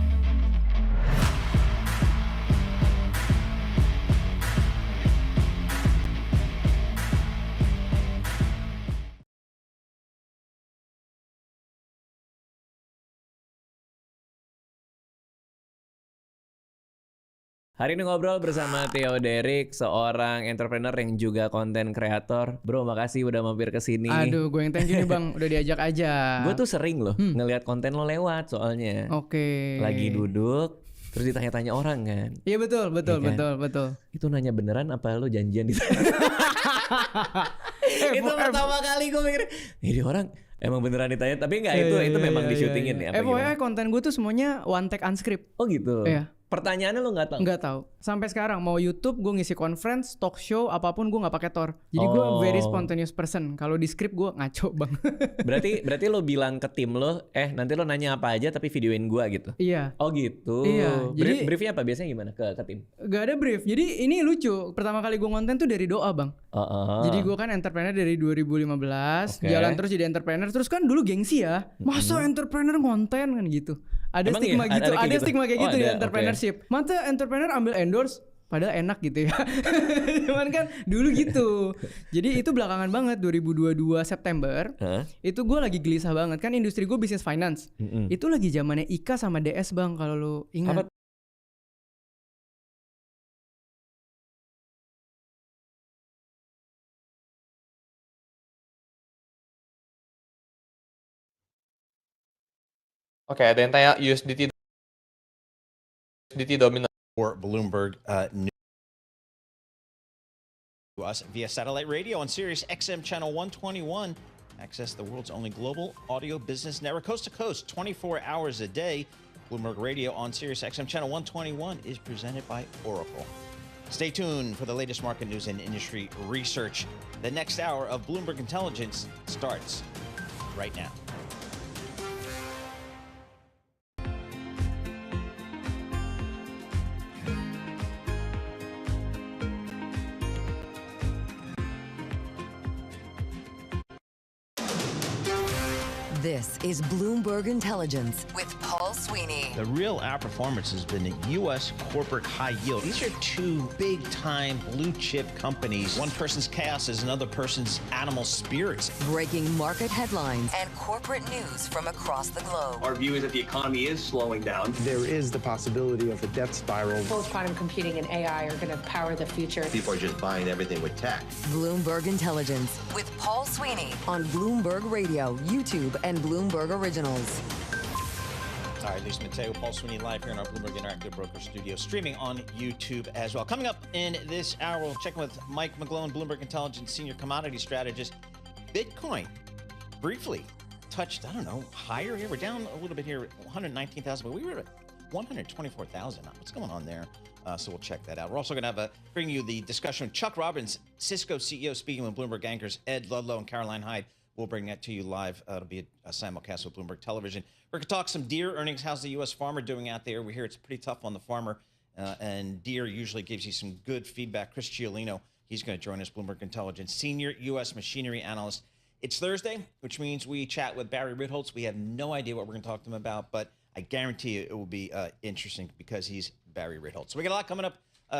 Speaker 9: Hari ini ngobrol bersama Theo Derek, seorang entrepreneur yang juga konten kreator. Bro, makasih udah mampir ke sini.
Speaker 10: Aduh, gue yang thank you nih Bang, udah diajak aja.
Speaker 9: Gue tuh sering loh ngelihat konten lo lewat soalnya.
Speaker 10: Oke.
Speaker 9: Lagi duduk, terus ditanya-tanya orang kan.
Speaker 10: Iya betul.
Speaker 9: Itu nanya beneran apa lo janjian di sana? Itu pertama kali gue mikir, ini orang emang beneran ditanya, tapi enggak, itu memang di syutingin ya.
Speaker 10: Pokoknya konten gue tuh semuanya one take unscript.
Speaker 9: Oh gitu.
Speaker 10: Iya.
Speaker 9: Pertanyaannya lo nggak tahu?
Speaker 10: Nggak tahu. Sampai sekarang mau YouTube gue ngisi conference, talk show, apapun gue nggak pakai Tor. Jadi gue very spontaneous person. Kalau di script gue ngaco bang.
Speaker 9: Berarti lo bilang ke tim lo, nanti lo nanya apa aja tapi videoin gue gitu?
Speaker 10: Iya.
Speaker 9: Oh gitu.
Speaker 10: Iya. Jadi
Speaker 9: Briefnya apa biasanya gimana ke tim?
Speaker 10: Gak ada brief. Jadi ini lucu. Pertama kali gue konten tuh dari doa bang. Jadi gue kan entrepreneur dari 2015. Jalan terus jadi entrepreneur. Terus kan dulu gengsi ya. Masa entrepreneur ngonten kan gitu. Ada
Speaker 9: Emang
Speaker 10: stigma
Speaker 9: iya?
Speaker 10: gitu. Ada
Speaker 9: gitu?
Speaker 10: stigma kayak gitu di
Speaker 9: ada,
Speaker 10: entrepreneurship. Masa entrepreneur ambil endorse. Padahal enak gitu ya. Cuman kan dulu gitu. Jadi itu belakangan banget 2022 September. Itu gue lagi gelisah banget. Kan industri gue business finance. Itu lagi zamannya Ika sama DS bang. Kalau lo ingat.
Speaker 11: Oke, ada yang tanya USDT dominant.
Speaker 8: Or Bloomberg News to us via satellite radio on Sirius XM channel 121. Access the world's only global audio business network, coast to coast, 24 hours a day. Bloomberg Radio on Sirius XM channel 121 is presented by Oracle. Stay tuned for the latest market news and industry research. The next hour of Bloomberg Intelligence starts right now.
Speaker 12: This is Bloomberg Intelligence with Paul Sweeney.
Speaker 8: The real outperformance has been the U.S. corporate high yield. These are two big-time blue-chip companies. One person's chaos is another person's animal spirits.
Speaker 12: Breaking market headlines and corporate news from across the globe.
Speaker 13: Our view is that the economy is slowing down.
Speaker 14: There is the possibility of a debt spiral.
Speaker 15: Both quantum computing and AI are going to power the future.
Speaker 16: People are just buying everything with tech.
Speaker 12: Bloomberg Intelligence with Paul Sweeney on Bloomberg Radio, YouTube, and Bloomberg Originals.
Speaker 8: All right, Lisa Mateo, Paul Sweeney live here in our Bloomberg Interactive Broker Studio, streaming on YouTube as well. Coming up in this hour, we'll check in with Mike McGlone, Bloomberg Intelligence Senior Commodity Strategist. Bitcoin, briefly touched, I don't know, higher here. We're down a little bit here, 119,000, but we were at 124,000. What's going on there? So we'll check that out. We're also going to bring you the discussion with Chuck Robbins, Cisco CEO, speaking with Bloomberg anchors Ed Ludlow and Caroline Hyde. We'll bring that to you live. It'll be a simulcast with Bloomberg Television. We're going to talk some Deere earnings. How's the U.S. farmer doing out there? We hear it's pretty tough on the farmer, and Deere usually gives you some good feedback. Chris Ciolino, he's going to join us, Bloomberg Intelligence, senior U.S. machinery analyst. It's Thursday, which means we chat with Barry Ritholtz. We have no idea what we're going to talk to him about, but I guarantee you it will be interesting because he's Barry Ritholtz. So we got a lot coming up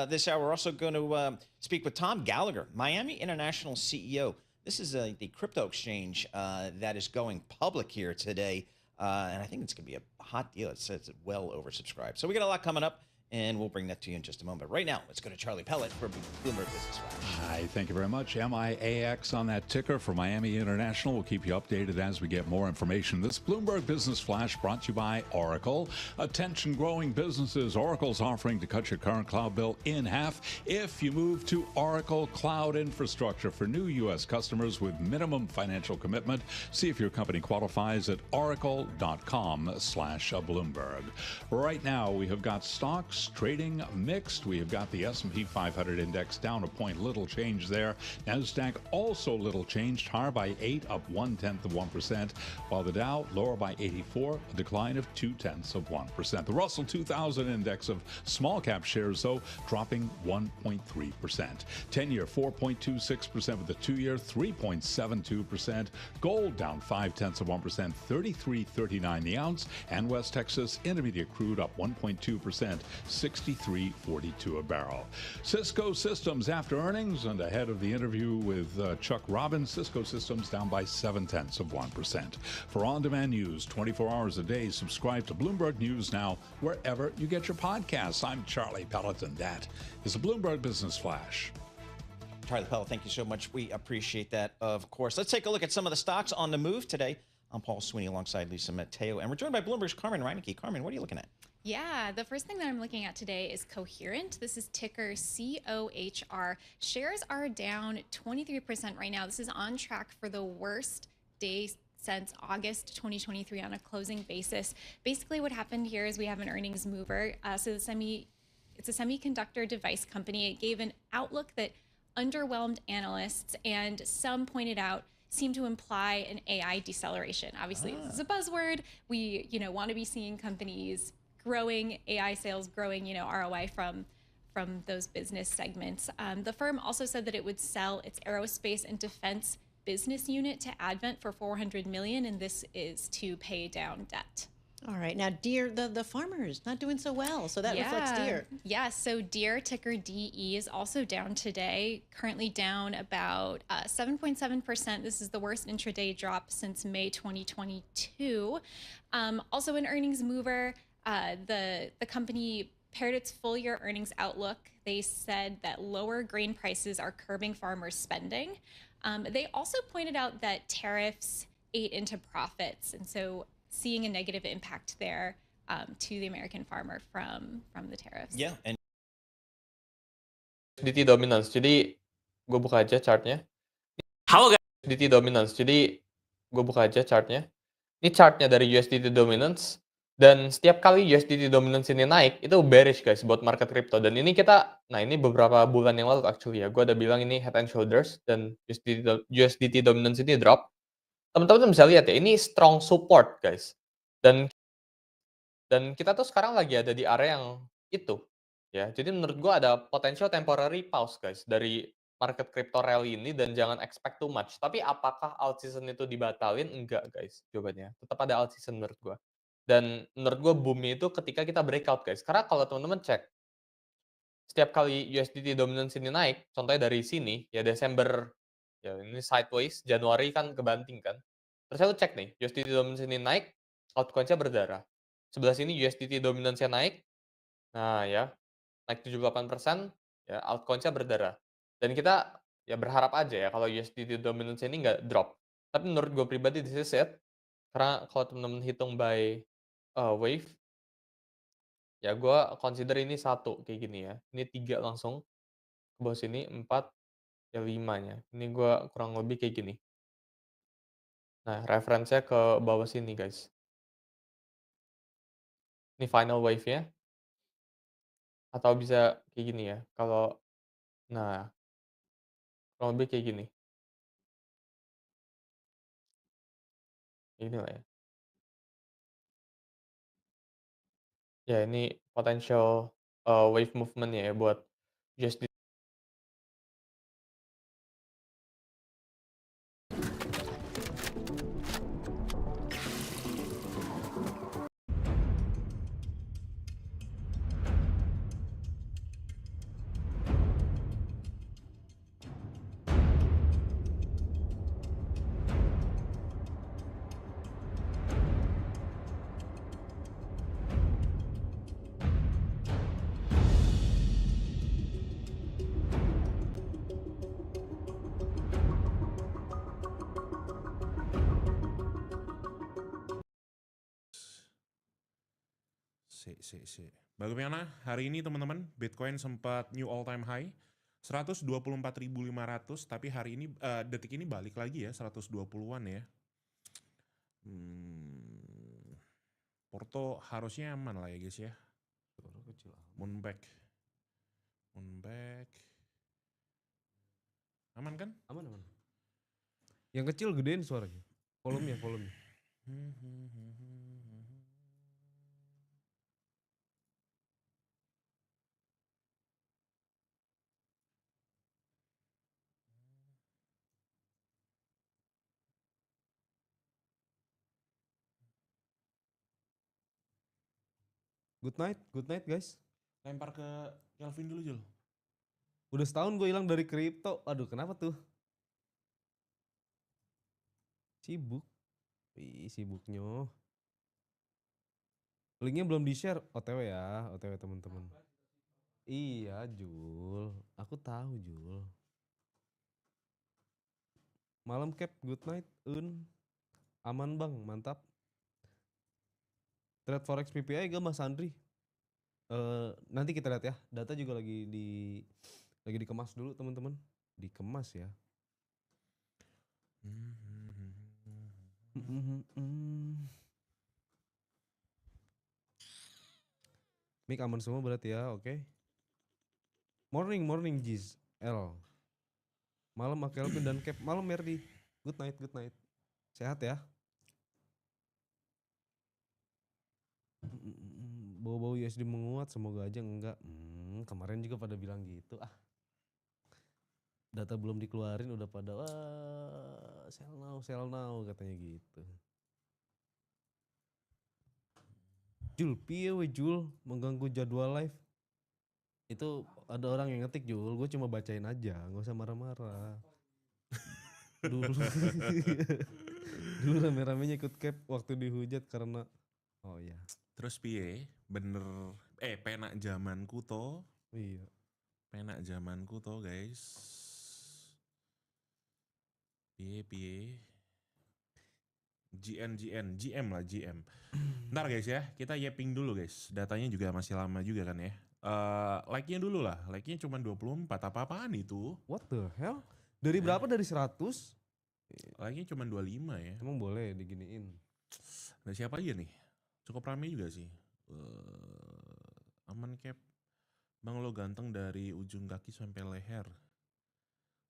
Speaker 8: this hour. We're also going to speak with Tom Gallagher, Miami International CEO. This is the crypto exchange that is going public here today, and I think it's going to be a hot deal. It says it's well oversubscribed. So we got a lot coming up, and we'll bring that to you in just a moment. Right now, let's go to Charlie Pellet for Bloomberg Business Flash.
Speaker 4: Hi, thank you very much. MIAX on that ticker for Miami International. We'll keep you updated as we get more information. This Bloomberg Business Flash brought to you by Oracle. Attention growing businesses. Oracle's offering to cut your current cloud bill in half if you move to Oracle Cloud Infrastructure for new U.S. customers with minimum financial commitment. See if your company qualifies at oracle.com/Bloomberg. Right now, we have got stocks trading mixed. We have got the S&P 500 index down a point, little change there. NASDAQ also little changed, higher by 8, up 0.1%, while the Dow lower by 84, a decline of 0.2%. The Russell 2000 index of small cap shares, though, dropping 1.3%. 10-year 4.26%, with the 2-year 3.72%. Gold down 0.5%, 33.39 the ounce, and West Texas Intermediate crude up 1.2%. 63.42 a barrel. Cisco Systems after earnings and ahead of the interview with Chuck Robbins, Cisco Systems down by 0.7%. For on-demand news 24 hours a day, subscribe to Bloomberg News Now wherever you get your podcasts. I'm Charlie Pelleton. That is a Bloomberg Business Flash.
Speaker 8: Charlie Pellet, thank you so much. We appreciate that, of course. Let's take a look at some of the stocks on the move today. I'm Paul Sweeney alongside Lisa Mateo, and we're joined by Bloomberg's Carmen Reineke. Carmen, what are you looking at?
Speaker 17: Yeah, the first thing that I'm looking at today is Coherent. This is ticker COHR. Shares are down 23% right now. This is on track for the worst day since August 2023 on a closing basis. Basically, what happened here is we have an earnings mover. It's a semiconductor device company. It gave an outlook that underwhelmed analysts, and some pointed out seem to imply an AI deceleration. Obviously, this is a buzzword. We, want to be seeing companies growing, AI sales growing, ROI from those business segments. The firm also said that it would sell its aerospace and defense business unit to Advent for $400 million, and this is to pay down debt.
Speaker 6: All right. Now, Deere, the farmers not doing so well. So that reflects Deere.
Speaker 17: Yeah. So Deere, ticker DE, is also down today, currently down about 7.7%. This is the worst intraday drop since May 2022. Also an earnings mover, the company paired its full year earnings outlook. They said that lower grain prices are curbing farmers' spending. They also pointed out that tariffs ate into profits. And so seeing a negative impact there to the American farmer from the tariffs.
Speaker 8: Yeah, and
Speaker 11: USDT dominance. Jadi gue buka aja chartnya. Halo guys. USDT dominance. Jadi gue buka aja chartnya. Ini chartnya dari USDT dominance. Dan setiap kali USDT dominance ini naik, itu bearish guys buat market crypto. Dan ini ini beberapa bulan yang lalu actually ya, gue ada bilang ini head and shoulders dan USDT dominance ini drop. Teman-teman bisa lihat ya, ini strong support guys. Dan kita tuh sekarang lagi ada di area yang itu ya. Jadi menurut gua ada potential temporary pause guys dari market crypto rally ini, dan jangan expect too much. Tapi apakah alt season itu dibatalin? Enggak guys, jawabannya. Tetap ada alt season menurut gua. Dan menurut gua boomnya itu ketika kita breakout guys. Karena kalau teman-teman cek setiap kali USDT dominance ini naik, contohnya dari sini ya Desember ya ini sideways, Januari kan kebanting kan. Terus saya cek nih, USDT dominance ini naik, altcoins-nya berdarah. Sebelah sini USDT dominance-nya naik. Nah, ya. Naik 78%, ya altcoins-nya berdarah. Dan kita ya berharap aja ya kalau USDT dominance ini nggak drop. Tapi menurut gue pribadi this is it. Karena kalau teman-teman hitung by wave, ya gue consider ini 1 kayak gini ya. Ini 3 langsung ke bawah sini, 4, ya 5-nya. Ini gue kurang lebih kayak gini. Nah, reference-nya ke bawah sini guys. Ini final wave-nya. Atau bisa kayak gini ya. Nah, kurang lebih kayak gini. Ini lah ya. Ya ini potential wave movement ya buat USD.
Speaker 18: Bagaimana hari ini teman-teman? Bitcoin sempat new all time high 124.500, tapi hari ini detik ini balik lagi ya 120-an ya. Porto harusnya aman lah ya guys ya. Moonback. Aman kan?
Speaker 19: Aman. Yang kecil gedein suaranya. Volumenya. Good night guys.
Speaker 18: Lempar ke Kelvin dulu Jul.
Speaker 19: Udah setahun gue hilang dari kripto. Aduh, kenapa tuh? Sibuk. Sibuknya. Linknya belum di-share. OTW ya, OTW teman-teman. Iya, Jul. Aku tahu, Jul. Malam Cap, good night, Aman bang, mantap. Trade Forex PPI gak Mas Andri? Nanti kita lihat ya. Data juga lagi dikemas dulu teman-teman. Dikemas ya. Mic aman semua berarti ya, oke. Morning Jiz L. Malam Akelvin dan Cap. Malam Merdi. Good night. Sehat ya. Bau-bau USD menguat, semoga aja enggak. Kemarin juga pada bilang gitu. Data belum dikeluarin udah pada wah sell now katanya gitu. Jul, piye we Jul mengganggu jadwal live? Itu ada orang yang ngetik Jul, gue cuma bacain aja, nggak usah marah-marah. Dulu rame-ramenya ikut cap waktu dihujat karena ya.
Speaker 18: Terus piye? Bener penak zamanku to.
Speaker 19: Iya.
Speaker 18: Penak zamanku to, guys. Piye. GM lah. Ntar guys ya, kita yeping dulu guys. Datanya juga masih lama juga kan ya. Like-nya dulu lah. Like-nya cuma 24. Apa-apaan itu?
Speaker 19: What the hell? Dari berapa? Dari 100?
Speaker 18: Like-nya cuma 25 ya.
Speaker 19: Emang boleh diginiin?
Speaker 18: Ada siapa aja nih? Cukup rame juga sih. Aman Cap. Bang lo ganteng dari ujung kaki sampai leher.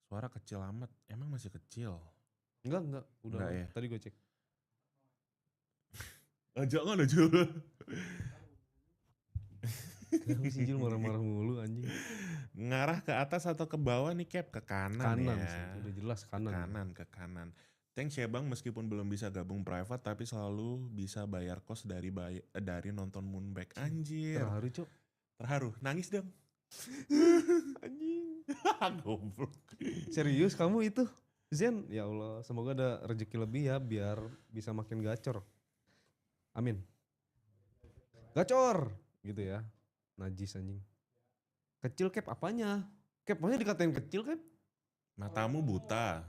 Speaker 18: Suara kecil amat. Emang masih kecil?
Speaker 19: Enggak. Udah
Speaker 18: enggak ya?
Speaker 19: Tadi gue cek.
Speaker 18: Jangan lo Jul.
Speaker 19: Kenapa sih Jul marah-marah mulu anjing?
Speaker 18: Ngarah ke atas atau ke bawah nih Cap? Ke kanan ya.
Speaker 19: Sih, udah jelas kanan.
Speaker 18: Ke kanan. Thanks ya Bang, meskipun belum bisa gabung private tapi selalu bisa bayar kos dari nonton Moonback. Anjir.
Speaker 19: Terharu Cok.
Speaker 18: Terharu, nangis dong. Anjing. Goblok.
Speaker 19: Serius kamu itu? Zen, ya Allah, semoga ada rezeki lebih ya biar bisa makin gacor. Amin. Gacor gitu ya. Najis anjing. Kecil Cap apanya? Cap maksudnya dikatain kecil Cap?
Speaker 18: Matamu buta.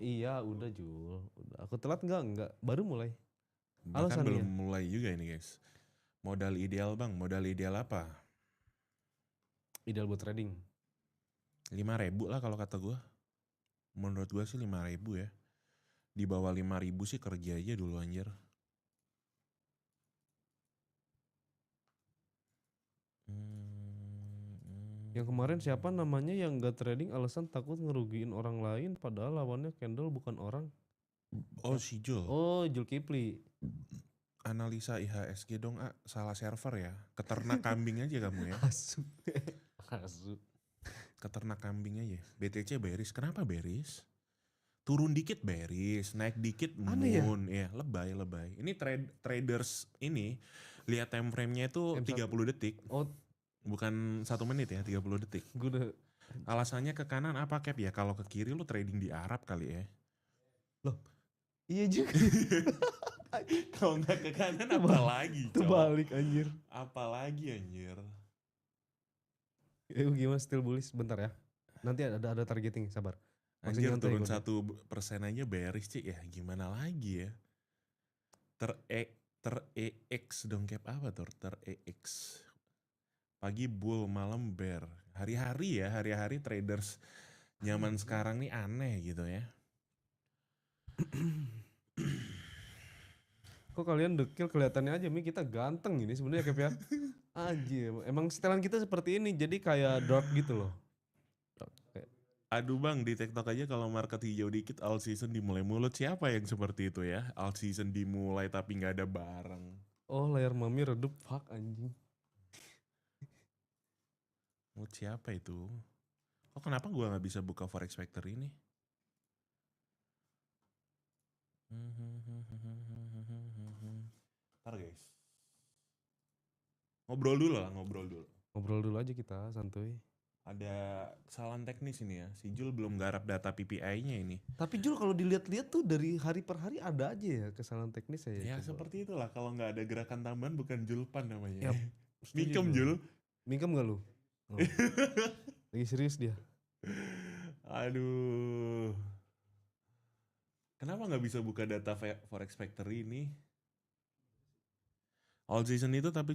Speaker 19: Iya udah Jul. Udah. Aku telat enggak? Baru mulai.
Speaker 18: Bahkan belum mulai juga ini guys. Modal ideal Bang, modal ideal apa?
Speaker 19: Ideal buat trading.
Speaker 18: 5.000 lah kalau kata gue. Menurut gue sih 5.000 ya. Di bawah 5.000 sih kerja aja dulu anjir.
Speaker 19: Yang kemarin siapa namanya yang gak trading alasan takut ngerugiin orang lain padahal lawannya candle bukan orang.
Speaker 18: Oh si Jul.
Speaker 19: Oh Jul Kipli.
Speaker 18: Analisa IHSG dong salah server ya. Keternak kambing aja kamu ya.
Speaker 19: Asu.
Speaker 18: Keternak kambing aja. BTC bearish. Kenapa bearish? Turun dikit bearish, naik dikit moon. Ya, lebay. Ini traders ini lihat time frame-nya itu 30 detik.
Speaker 19: Oh,
Speaker 18: bukan 1 menit ya, 30 detik. Alasannya ke kanan apa Cap ya? Kalau ke kiri lu trading di Arab kali ya.
Speaker 19: Loh, iya juga.
Speaker 18: Kalau nggak ke kanan apa lagi?
Speaker 19: Terbalik anjir.
Speaker 18: Apa lagi anjir?
Speaker 19: Gimana still bullish? Bentar ya. Nanti ada targeting, sabar.
Speaker 18: Anjir turun 1% aja bearish sih ya. Gimana lagi ya? Ter-EX dong Cap apa tuh? Ter-EX. Pagi bull, malam bear. Hari-hari traders zaman sekarang nih aneh gitu ya.
Speaker 19: Kok kalian dekil kelihatannya aja Mi, kita ganteng ini sebenarnya Cap ya. Anjir, emang setelan kita seperti ini jadi kayak drop gitu loh.
Speaker 18: Aduh Bang, di TikTok aja kalau market hijau dikit alt season dimulai mulut. Siapa yang seperti itu ya? Alt season dimulai tapi nggak ada barang.
Speaker 19: Oh layar mami redup, fuck anjing.
Speaker 18: Mood siapa itu? Oh kenapa gua nggak bisa buka Forex Factory ini? Ntar guys. Ngobrol dulu
Speaker 19: aja kita, santuy.
Speaker 18: Ada kesalahan teknis ini ya. Si Jul belum garap data PPI-nya ini.
Speaker 19: Tapi Jul kalau dilihat-lihat tuh dari hari per hari ada aja ya kesalahan teknis ya.
Speaker 18: Ya seperti itulah, kalau nggak ada gerakan tambahan bukan Julpan namanya.
Speaker 19: Yap,
Speaker 18: Mingkem Jul.
Speaker 19: Mingkem gak lu? Oh. Lagi serius dia.
Speaker 18: Aduh. Kenapa nggak bisa buka data Forex Factory ini? All season itu tapi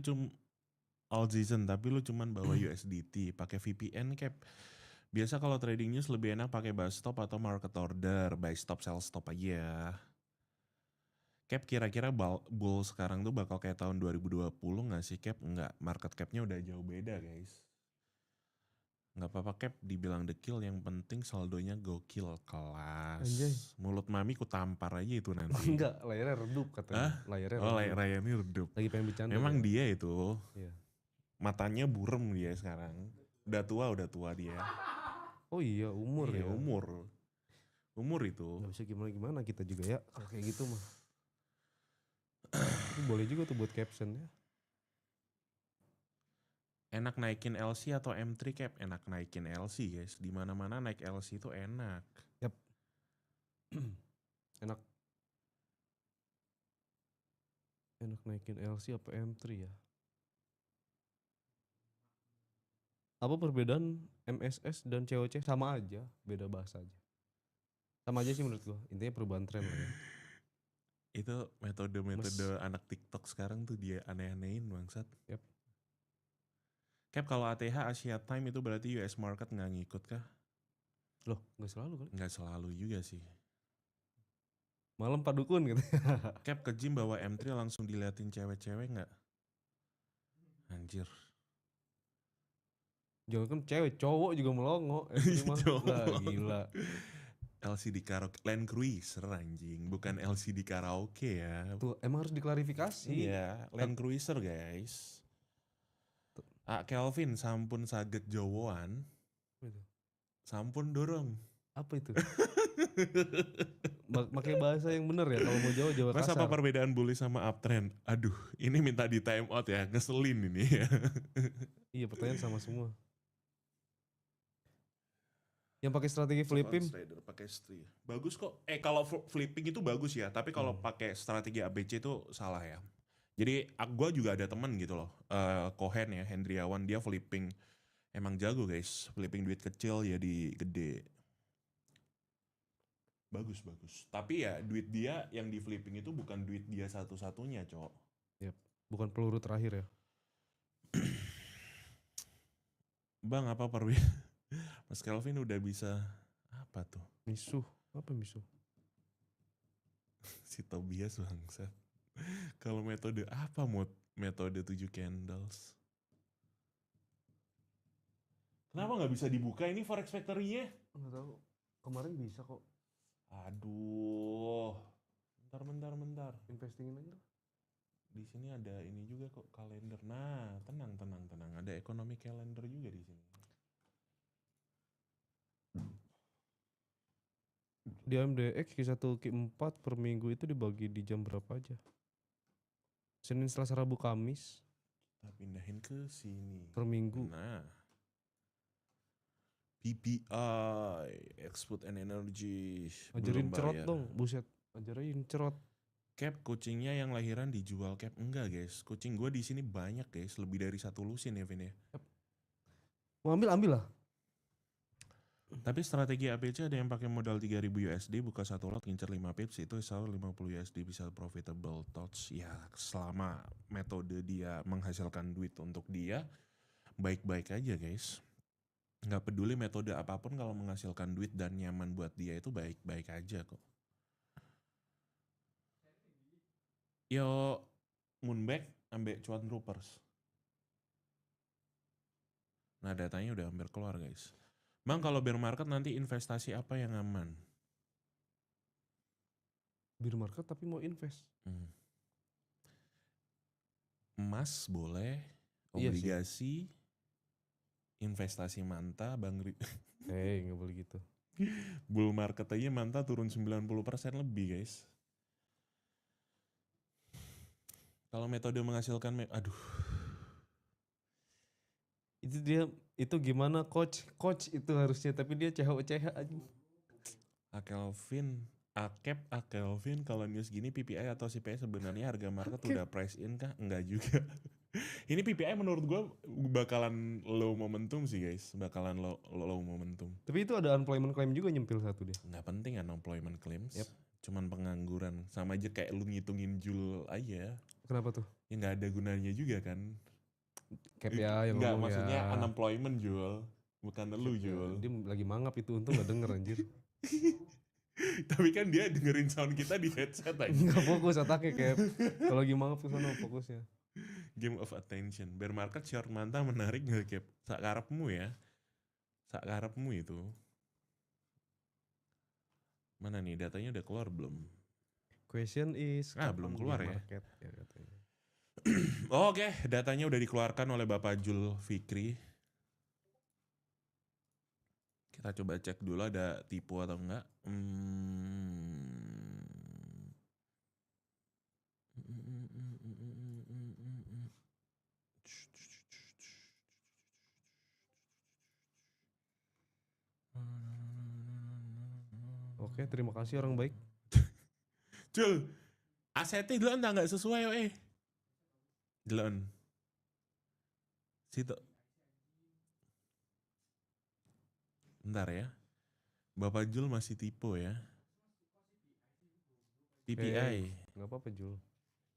Speaker 18: lu cuman bawa USDT, pakai VPN Cap. Biasa kalau trading news lebih enak pakai buy stop atau market order, buy stop sell stop aja. Cap kira-kira bull sekarang tuh bakal kayak tahun 2020 gak sih Cap? Enggak, market capnya udah jauh beda guys. Nggak apa-apa Cap dibilang dekil, yang penting saldonya gokil kelas.
Speaker 19: Anjay.
Speaker 18: Mulut mami ku tampar aja itu nanti.
Speaker 19: Enggak, layarnya redup katanya. Layarnya
Speaker 18: Oh
Speaker 19: redup.
Speaker 18: layarnya redup.
Speaker 19: Lagi pengen bercanda.
Speaker 18: Memang
Speaker 19: ya?
Speaker 18: dia itu.
Speaker 19: Iya.
Speaker 18: Matanya burem dia sekarang. Udah tua dia.
Speaker 19: Oh iya, umur
Speaker 18: Iya,
Speaker 19: ya.
Speaker 18: Umur itu.
Speaker 19: Gak bisa gimana-gimana kita juga ya. Kalau kayak gitu mah. Itu boleh juga tuh buat caption ya.
Speaker 18: Enak naikin LC atau M3 Cap? Enak naikin LC guys. Di mana-mana naik LC itu enak.
Speaker 19: Yap. Enak. Enak naikin LC apa M3 ya? Apa perbedaan MSS dan COC? Sama aja, beda bahasa aja. Sama aja sih menurut gua. Intinya perubahan tren lah ya.
Speaker 18: Itu metode-metode anak TikTok sekarang tuh dia aneh-anehin bangsat.
Speaker 19: Yap.
Speaker 18: Cap kalau ATH Asia Time itu berarti US market nggak ngikut kah?
Speaker 19: Loh, nggak selalu kali?
Speaker 18: Nggak selalu juga sih.
Speaker 19: Malam Pak Dukun gitu.
Speaker 18: Cap ke gym bawa M3 langsung diliatin cewek-cewek nggak? Anjir.
Speaker 19: Jangan kan cewek, cowok juga melongo. Lah, gila.
Speaker 18: LCD karaoke, Land Cruiser anjing, bukan LCD karaoke ya.
Speaker 19: Tuh, emang harus diklarifikasi.
Speaker 18: Iya, Land Cruiser guys. Kelvin, sampun saget Jawoan. Sampun dorong.
Speaker 19: Apa itu? Pakai bahasa yang benar ya, kalau mau Jawa
Speaker 18: Mas
Speaker 19: kasar.
Speaker 18: apa perbedaan bully sama uptrend? Aduh, ini minta di time out ya, ngeselin ini ya.
Speaker 19: Iya, pertanyaan sama semua. Yang pakai strategi flipping?
Speaker 18: Pakai strategi. Bagus kok. Kalau flipping itu bagus ya, tapi kalau pakai strategi ABC itu salah ya. Jadi gue juga ada temen gitu loh, Cohen ya, Hendriawan, dia flipping. Emang jago guys, flipping duit kecil jadi gede. Bagus. Tapi ya duit dia yang di flipping itu bukan duit dia satu-satunya cok.
Speaker 19: Yep. Bukan peluru terakhir ya.
Speaker 18: Bang apa perbedaan? Mas Kelvin udah bisa apa tuh?
Speaker 19: Misuh, apa misuh?
Speaker 18: Si Tobias bangsat. Kalau metode apa metode 7 candles? Kenapa nggak bisa dibuka ini Forex Factory-nya?
Speaker 19: Nggak tahu. Kemarin bisa kok.
Speaker 18: Aduh. Bentar.
Speaker 19: Investingin aja.
Speaker 18: Di sini ada ini juga kok kalender. Nah, tenang. Ada ekonomi kalender juga di sini.
Speaker 19: Di AMDX Q1 Q4 per minggu itu dibagi di jam berapa aja? Senin, Selasa, Rabu, Kamis.
Speaker 18: Kita pindahin ke sini.
Speaker 19: Per minggu.
Speaker 18: Nah. PPI, Export and Energy.
Speaker 19: Ajarin cerot dong, buset. Ajarin cerot.
Speaker 18: Cap kucingnya yang lahiran dijual Cap? Enggak guys, kucing gue di sini banyak guys, lebih dari 1 lusin ya Vin ya.
Speaker 19: Mau ambil lah.
Speaker 18: Tapi strategi ABC ada yang pakai modal 3.000 USD buka 1 lot ngincer 5 pips itu selalu 50 USD bisa profitable touch. Ya selama metode dia menghasilkan duit untuk dia baik-baik aja guys. Nggak peduli metode apapun kalau menghasilkan duit dan nyaman buat dia itu baik-baik aja kok. Yo Moonback ambek cuan troopers. Nah datanya udah hampir keluar guys. Bang kalau bear market nanti investasi apa yang aman?
Speaker 19: Bear market tapi mau invest.
Speaker 18: Emas boleh,
Speaker 19: Iya
Speaker 18: obligasi, investasi manta, Bang
Speaker 19: nggak boleh gitu.
Speaker 18: Bull market aja manta turun 90% lebih guys. Kalau metode menghasilkan, aduh.
Speaker 19: Itu gimana coach itu harusnya, tapi dia CH aja.
Speaker 18: Kelvin kalau news gini PPI atau CPI sebenarnya harga market udah price in kah? Enggak juga. Ini PPI menurut gue bakalan low momentum sih guys, bakalan low momentum.
Speaker 19: Tapi itu ada unemployment claim juga nyempil satu dia.
Speaker 18: Nggak penting unemployment claims.
Speaker 19: Yep.
Speaker 18: Cuman pengangguran, sama aja kayak lu ngitungin jul aja.
Speaker 19: Kenapa tuh?
Speaker 18: Ya nggak ada gunanya juga kan.
Speaker 19: Cap ya yang
Speaker 18: nggak
Speaker 19: ngomong
Speaker 18: maksudnya
Speaker 19: ya.
Speaker 18: unemployment jual Bukan lu Jul.
Speaker 19: Dia lagi mangap itu, untung gak denger anjir.
Speaker 18: Tapi kan dia dengerin sound kita di headset aja.
Speaker 19: Gak fokus otaknya kayak kalau lagi mangap ke sana fokusnya.
Speaker 18: Game of attention. Bear market short manta menarik gak Cap? Sakarepmu ya. Sakarepmu itu. Mana nih datanya udah keluar belum?
Speaker 19: Question is
Speaker 18: belum keluar ya.
Speaker 19: Market, ya katanya.
Speaker 18: Oke, datanya udah dikeluarkan oleh Bapak Jul Fikri. Kita coba cek dulu ada tipu atau enggak.
Speaker 19: Oke, terima kasih orang baik.
Speaker 18: Jul, asetnya dulu entah nggak sesuai Delon. Situ. Bentar ya. Bapak Jul masih tipe ya. PPI.
Speaker 19: Nggak apa-apa Jul.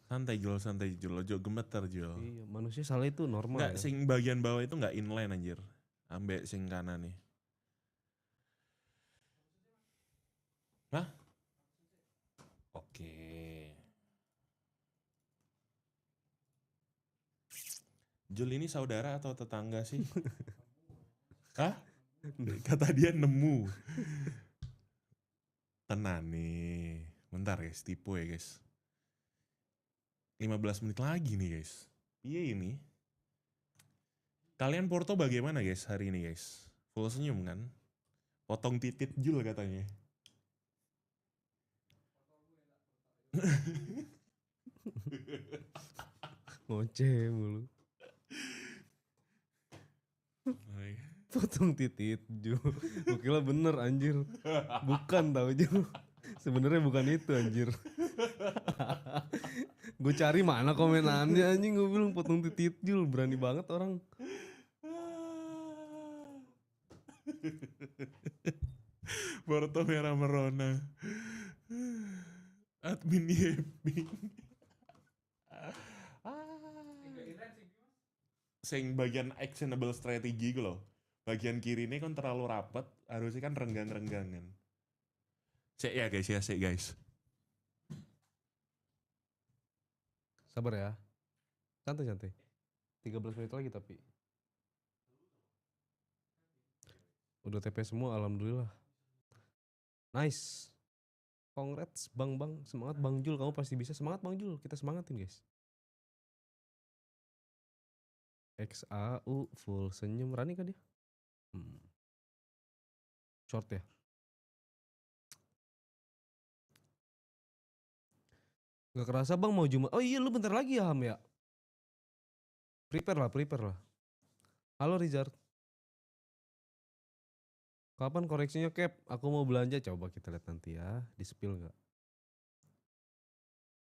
Speaker 18: Santai Jul. Ojo gemeter Jul.
Speaker 19: Iya, manusia salah itu normal.
Speaker 18: Nggak,
Speaker 19: ya.
Speaker 18: sing bagian bawah itu nggak inline anjir. Ambek sing kanan nih. Hah? Oke. Jul ini saudara atau tetangga sih? Hah? Kata dia nemu. Tenan nih. Bentar guys, tipu ya guys. 15 menit lagi nih guys. Iya ini. Kalian Porto bagaimana guys hari ini guys? Full senyum kan? Potong titit Jul katanya.
Speaker 19: Ngoceh mulu. Potong titit Ju. Gue kira bener anjir. Bukan tau Ju. Sebenarnya bukan itu anjir. Gue cari mana komenannya anjing, gue bilang potong titit Jul. Berani banget orang.
Speaker 18: Porto merah merona. Admin Yepi. Sing bagian actionable strategy gue loh. Bagian kiri ini kan terlalu rapat, harusnya kan renggang-renggangan. Sik ya guys.
Speaker 19: Sabar ya. Santai. 13 menit lagi tapi. Udah TP semua alhamdulillah. Nice. Congrats Bang. Semangat Bang Jul, kamu pasti bisa. Semangat Bang Jul, kita semangatin guys. XAU full senyum. Rani kan dia? Short ya. Gak kerasa Bang mau Jumat. Oh iya lu bentar lagi ya Ham ya. Prepare lah. Halo Rizard. Kapan koreksinya Cap? Aku mau belanja. Coba kita lihat nanti ya. Di spill gak?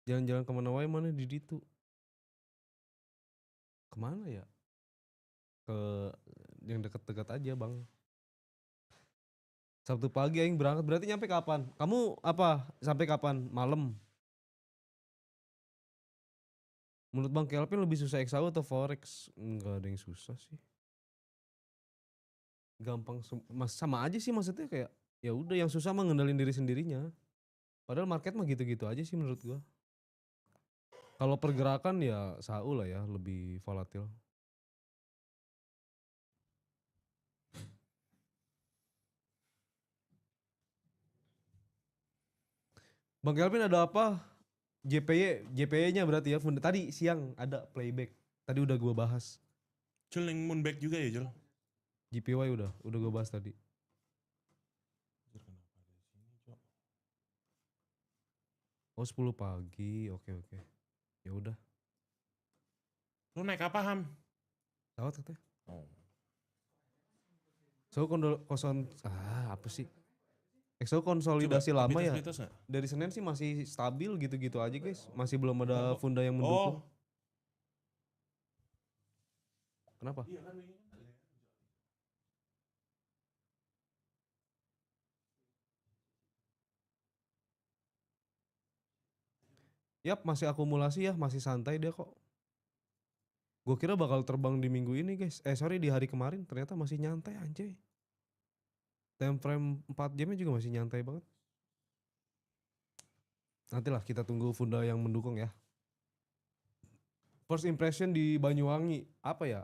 Speaker 19: Jalan-jalan kemana wae mana di ditu? Kemana ya? Ke yang dekat-dekat aja Bang. Sabtu pagi aing berangkat. Berarti nyampe kapan? Kamu apa? Sampai kapan? Malam? Menurut Bang Kelvin lebih susah XAU atau Forex? Enggak ada yang susah sih. Gampang sama aja sih maksudnya, kayak ya udah yang susah mah ngendalin diri sendirinya. Padahal market mah gitu-gitu aja sih menurut gua. Kalau pergerakan ya SAU lah ya, lebih volatil. Bang Kelvin ada apa? JPY-nya berarti ya. Tadi siang ada playback. Tadi udah gua bahas.
Speaker 18: Jul yang moonback juga ya Jul?
Speaker 19: JPY udah gue bahas tadi. Oh 10 pagi, oke. Ya udah.
Speaker 18: Lu naik apa Ham?
Speaker 19: Pesawat katanya.
Speaker 18: Oh.
Speaker 19: So apa sih? EXO konsolidasi
Speaker 18: Coba,
Speaker 19: lama ya.
Speaker 18: mitos gak?
Speaker 19: Dari Senin sih masih stabil gitu-gitu aja guys. Masih belum ada funda yang mendukung. Kenapa?
Speaker 18: Iya kan,
Speaker 19: Yap, masih akumulasi ya, masih santai dia kok. Gue kira bakal terbang di minggu ini guys. Sorry di hari kemarin ternyata masih nyantai anjay. Time frame 4 jamnya juga masih nyantai banget. Nantilah kita tunggu Funda yang mendukung ya. First impression di Banyuwangi apa ya?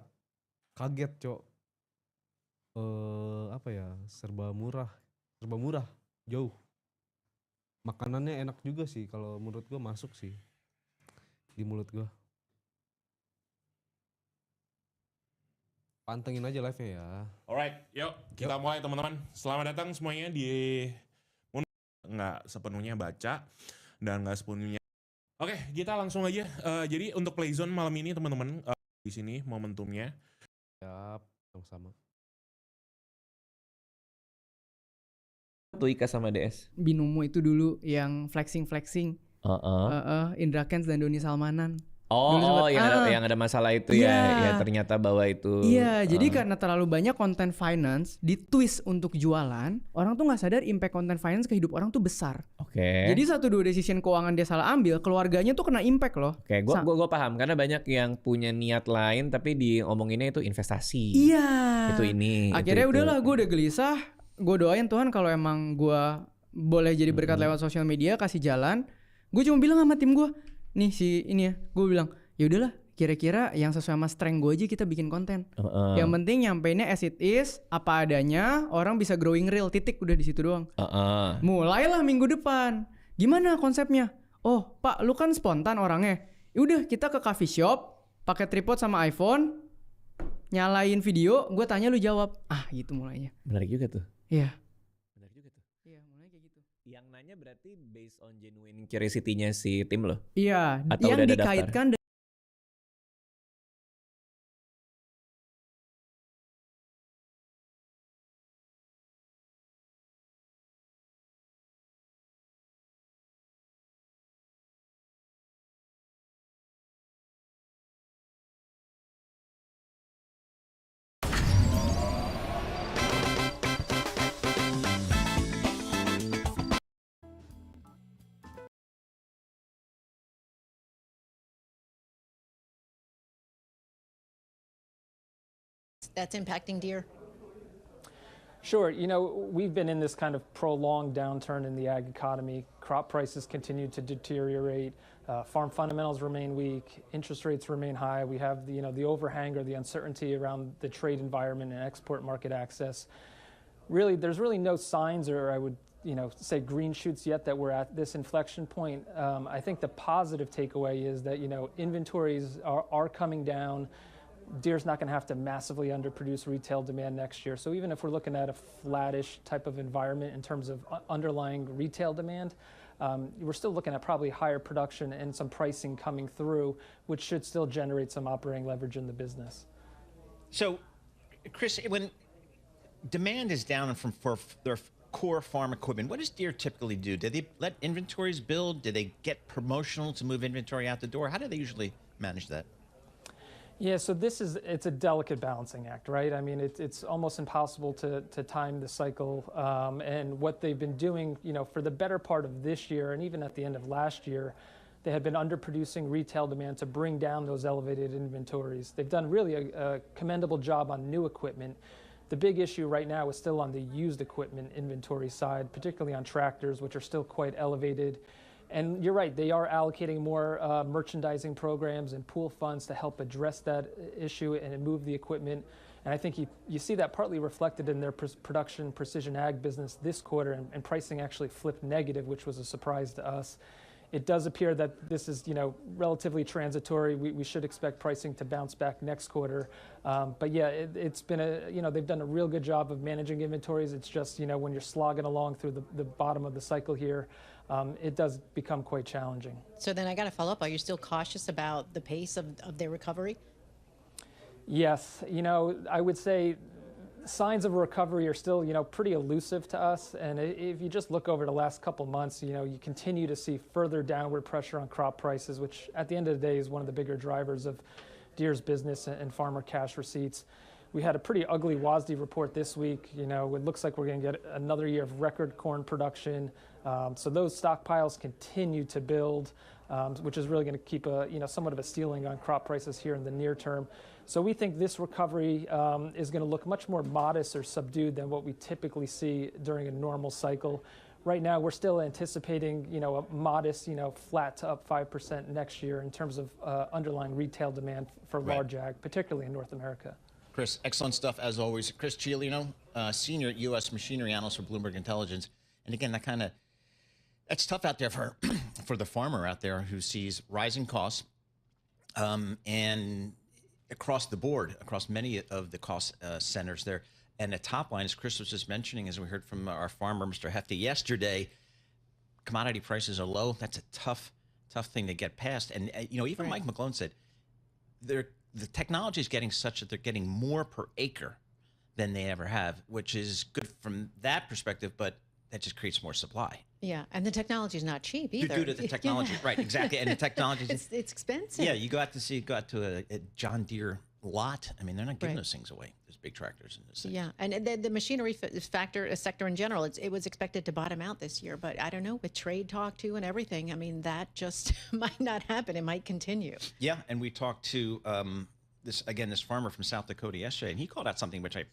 Speaker 19: Kaget cok. Apa ya? Serba murah, jauh. Makanannya enak juga sih kalau menurut gue masuk sih di mulut gue. Pantengin aja live-nya ya.
Speaker 18: Alright, yuk kita mulai teman-teman. Selamat datang semuanya di nggak sepenuhnya baca dan nggak sepenuhnya. Oke, kita langsung aja. Jadi untuk Playzone malam ini teman-teman di sini momentumnya.
Speaker 19: Siap, sama-sama.
Speaker 9: Tuh Ika sama DS.
Speaker 10: Binomo itu dulu yang flexing. Indra Kents dan Doni Salmanan.
Speaker 9: Yang ada masalah itu ya ternyata bahwa itu.
Speaker 10: Iya, jadi karena terlalu banyak konten finance di twist untuk jualan, orang tuh nggak sadar impact konten finance ke hidup orang tuh besar.
Speaker 9: Oke.
Speaker 10: Jadi 1-2 decision keuangan dia salah ambil, keluarganya tuh kena impact loh.
Speaker 9: Oke, gue paham karena banyak yang punya niat lain tapi diomonginnya itu investasi.
Speaker 10: Iya.
Speaker 9: Itu ini.
Speaker 10: Akhirnya udahlah, gue udah gelisah. Gue doain Tuhan kalau emang gue boleh jadi berkat lewat sosial media, kasih jalan. Gue cuma bilang sama tim gue, nih si ini ya, gue bilang ya udahlah, kira-kira yang sesuai sama strength gue aja kita bikin konten. Yang penting nyampeinnya as it is, apa adanya, orang bisa growing real, titik, udah di situ doang. Mulailah minggu depan. Gimana konsepnya? Oh Pak, lu kan spontan orangnya. Udah kita ke coffee shop, pakai tripod sama iPhone, nyalain video, gue tanya lu jawab. Gitu mulainya.
Speaker 9: Menarik juga tuh.
Speaker 10: Iya.
Speaker 9: Benar juga tuh. Iya, mulai kayak gitu. Yang nanya berarti based on genuine curiosity-nya si tim lo?
Speaker 10: Iya,
Speaker 9: atau
Speaker 10: yang
Speaker 9: udah ada
Speaker 10: dikaitkan
Speaker 9: daftar?
Speaker 6: That's impacting Deere?
Speaker 20: Sure. You know, we've been in this kind of prolonged downturn in the ag economy. Crop prices continue to deteriorate. Farm fundamentals remain weak. Interest rates remain high. We have the overhang or the uncertainty around the trade environment and export market access. Really, there's really no signs, or I would say green shoots yet that we're at this inflection point. I think the positive takeaway is that inventories are coming down. Deere's not going to have to massively underproduce retail demand next year. So even if we're looking at a flattish type of environment in terms of underlying retail demand, we're still looking at probably higher production and some pricing coming through, which should still generate some operating leverage in the business.
Speaker 8: So, Chris, when demand is down for their core farm equipment, what does Deere typically do? Do they let inventories build? Do they get promotional to move inventory out the door? How do they usually manage that?
Speaker 20: Yeah, so it's a delicate balancing act, right? I mean, it's almost impossible to time the cycle. And what they've been doing, for the better part of this year and even at the end of last year, they had been underproducing retail demand to bring down those elevated inventories. They've done really a commendable job on new equipment. The big issue right now is still on the used equipment inventory side, particularly on tractors, which are still quite elevated. And you're right, they are allocating more merchandising programs and pool funds to help address that issue and move the equipment. And I think you see that partly reflected in their production precision ag business this quarter, and pricing actually flipped negative, which was a surprise to us. It does appear that this is relatively transitory. We should expect pricing to bounce back next quarter. But yeah, it's been they've done a real good job of managing inventories. It's just when you're slogging along through the bottom of the cycle here, it does become quite challenging.
Speaker 6: So then I got to follow up. Are you still cautious about the pace of their recovery?
Speaker 20: Yes. I would say signs of recovery are still, pretty elusive to us. And if you just look over the last couple months, you continue to see further downward pressure on crop prices, which at the end of the day is one of the bigger drivers of Deere's business and farmer cash receipts. We had a pretty ugly WASDE report this week. It looks like we're going to get another year of record corn production. So those stockpiles continue to build. which is really going to keep somewhat of a ceiling on crop prices here in the near term. So we think this recovery is going to look much more modest or subdued than what we typically see during a normal cycle. Right now, we're still anticipating, a modest, flat to up 5% next year in terms of underlying retail demand for large ag, particularly in North America.
Speaker 8: Chris, excellent stuff as always. Chris Ciolino, senior U.S. machinery analyst for Bloomberg Intelligence. And again, that's tough out there for for the farmer out there who sees rising costs and across the board, across many of the cost centers there. And the top line, as Chris was just mentioning, as we heard from our farmer, Mr. Hefty, yesterday, commodity prices are low. That's a tough thing to get past. And, even Mike McGlone said the technology is getting such that they're getting more per acre than they ever have, which is good from that perspective, but that just creates more supply.
Speaker 6: Yeah, and the technology is not cheap either.
Speaker 8: Due to the technology, right, exactly. And the technology
Speaker 6: it's expensive.
Speaker 8: Yeah, you go out to a John Deere lot. I mean, they're not giving those things away. There's big tractors and those things.
Speaker 6: Yeah, and the machinery sector in general, it was expected to bottom out this year, but I don't know, with trade talk too and everything, I mean, that just might not happen. It might continue.
Speaker 8: Yeah, and we talked to this farmer from South Dakota yesterday, and he called out something which I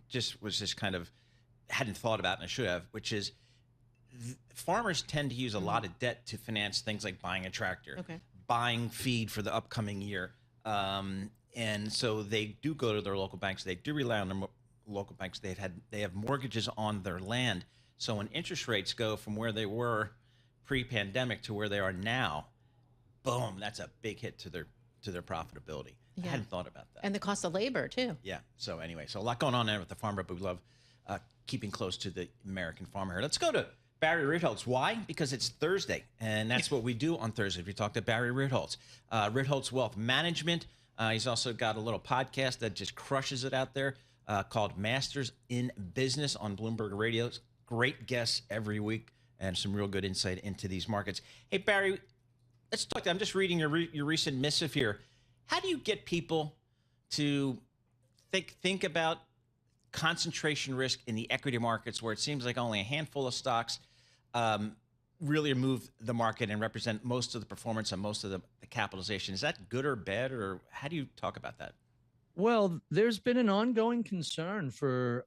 Speaker 8: just kind of hadn't thought about, and I should have, which is farmers tend to use a lot of debt to finance things like buying a tractor, buying feed for the upcoming year. And so they do go to their local banks. They do rely on their local banks. They have mortgages on their land. So when interest rates go from where they were pre-pandemic to where they are now, boom, that's a big hit to their profitability.
Speaker 6: Yeah.
Speaker 8: I hadn't thought about that.
Speaker 6: And the cost of labor too.
Speaker 8: Yeah. So anyway, a lot going on there with the farmer, but we love keeping close to the American farmer here. Let's go to Barry Ritholtz. Why? Because it's Thursday, and that's what we do on Thursdays. We talk to Barry Ritholtz, Ritholtz Wealth Management. He's also got a little podcast that just crushes it out there called Masters in Business on Bloomberg Radio. Great guests every week and some real good insight into these markets. Hey, Barry, let's talk. I'm just reading your recent missive here. How do you get people to think about concentration risk in the equity markets where it seems like only a handful of stocks really move the market and represent most of the performance and most of the capitalization? Is that good or bad, or how do you talk about that?
Speaker 21: Well, there's been an ongoing concern for,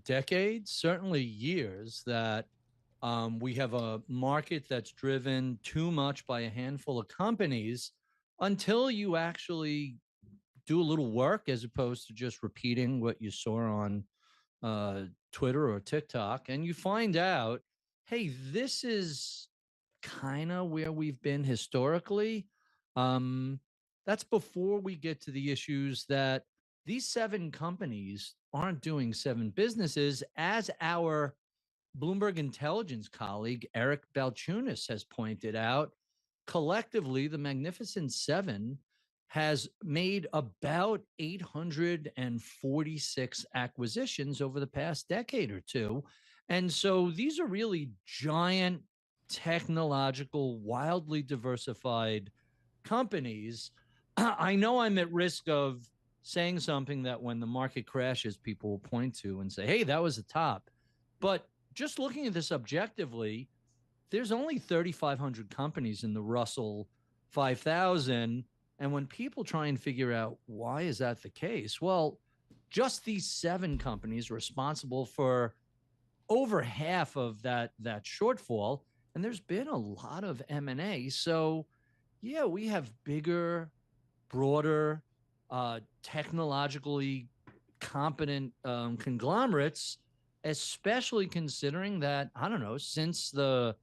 Speaker 21: decades, certainly years, that we have a market that's driven too much by a handful of companies until you actually do a little work as opposed to just repeating what you saw on Twitter or TikTok, and you find out, hey, this is kind of where we've been historically. That's before we get to the issues that these 7 companies aren't doing 7 businesses, as our Bloomberg Intelligence colleague, Eric Balchunas, has pointed out. Collectively, the Magnificent Seven has made about 846 acquisitions over the past decade or two. And so these are really giant, technological, wildly diversified companies. I know I'm at risk of saying something that when the market crashes, people will point to and say, hey, that was the top. But just looking at this objectively, there's only 3,500 companies in the Russell 5000. And when people try and figure out why is that the case, well, just these 7 companies are responsible for over half of that shortfall, and there's been a lot of M&A. So, yeah, we have bigger, broader, technologically competent conglomerates, especially considering that, since the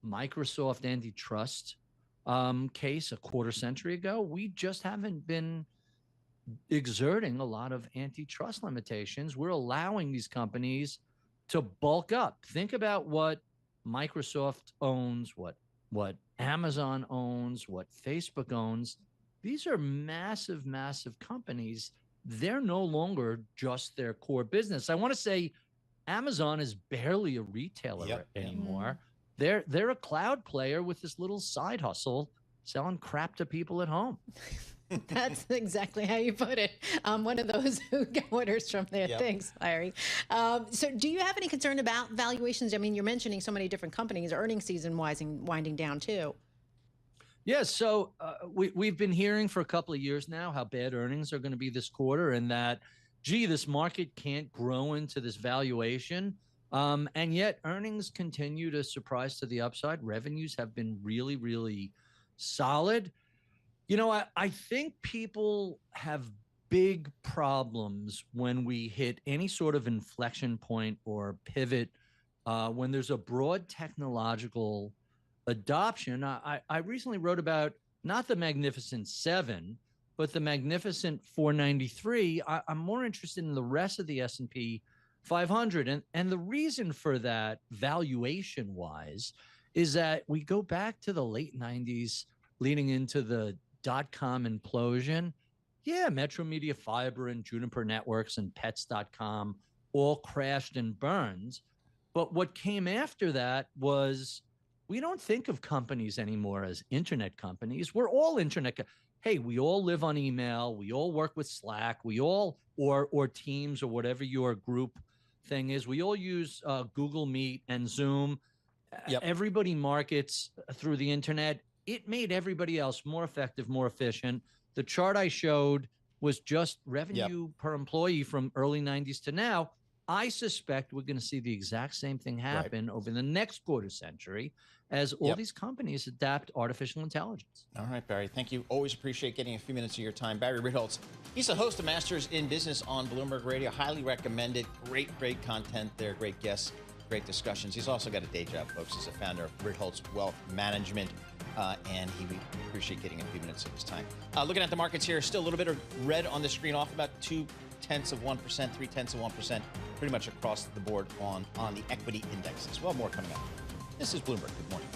Speaker 21: Microsoft antitrust case a quarter century ago, we just haven't been exerting a lot of antitrust limitations. We're allowing these companies to bulk up. Think about what Microsoft owns, what Amazon owns, what Facebook owns. These are massive, massive companies. They're no longer just their core business. I want to say Amazon is barely a retailer anymore. They're a cloud player with this little side hustle selling crap to people at home.
Speaker 6: That's exactly how you put it. One of those who get orders from there. Yep. Thanks, Larry. So do you have any concern about valuations? I mean, you're mentioning so many different companies, earnings season winding down too.
Speaker 21: Yeah, so we've been hearing for a couple of years now how bad earnings are going to be this quarter, and that, gee, this market can't grow into this valuation. And yet earnings continue to surprise to the upside. Revenues have been really, really solid. You know, I think people have big problems when we hit any sort of inflection point or pivot, when there's a broad technological adoption. I recently wrote about not the Magnificent Seven, but the Magnificent 493. I'm more interested in the rest of the S&P 500. And the reason for that, valuation-wise, is that we go back to the late 90s, leading into the dot-com implosion. Yeah, Metro Media Fiber and Juniper Networks and Pets.com all crashed and burned. But what came after that was, we don't think of companies anymore as internet companies. We're all internet. Hey, we all live on email. We all work with Slack. We all, or Teams or whatever your group thing is. We all use Google Meet and Zoom.
Speaker 8: Yep.
Speaker 21: Everybody markets through the internet. It made everybody else more effective, more efficient. The chart I showed was just revenue per employee from early 90s to now. I suspect we're going to see the exact same thing happen over the next quarter century as all these companies adapt artificial intelligence.
Speaker 8: All right, Barry, thank you. Always appreciate getting a few minutes of your time. Barry Ritholtz, he's the host of Masters in Business on Bloomberg Radio. Highly recommended. Great content there. Great guests, great discussions. He's also got a day job, folks. He's a founder of Ritholtz Wealth Management, and we appreciate getting a few minutes of his time. Looking at the markets here, still a little bit of red on the screen, off about 0.2%, 0.3%, pretty much across the board on the equity indexes. Well, more coming up. This is Bloomberg. Good morning.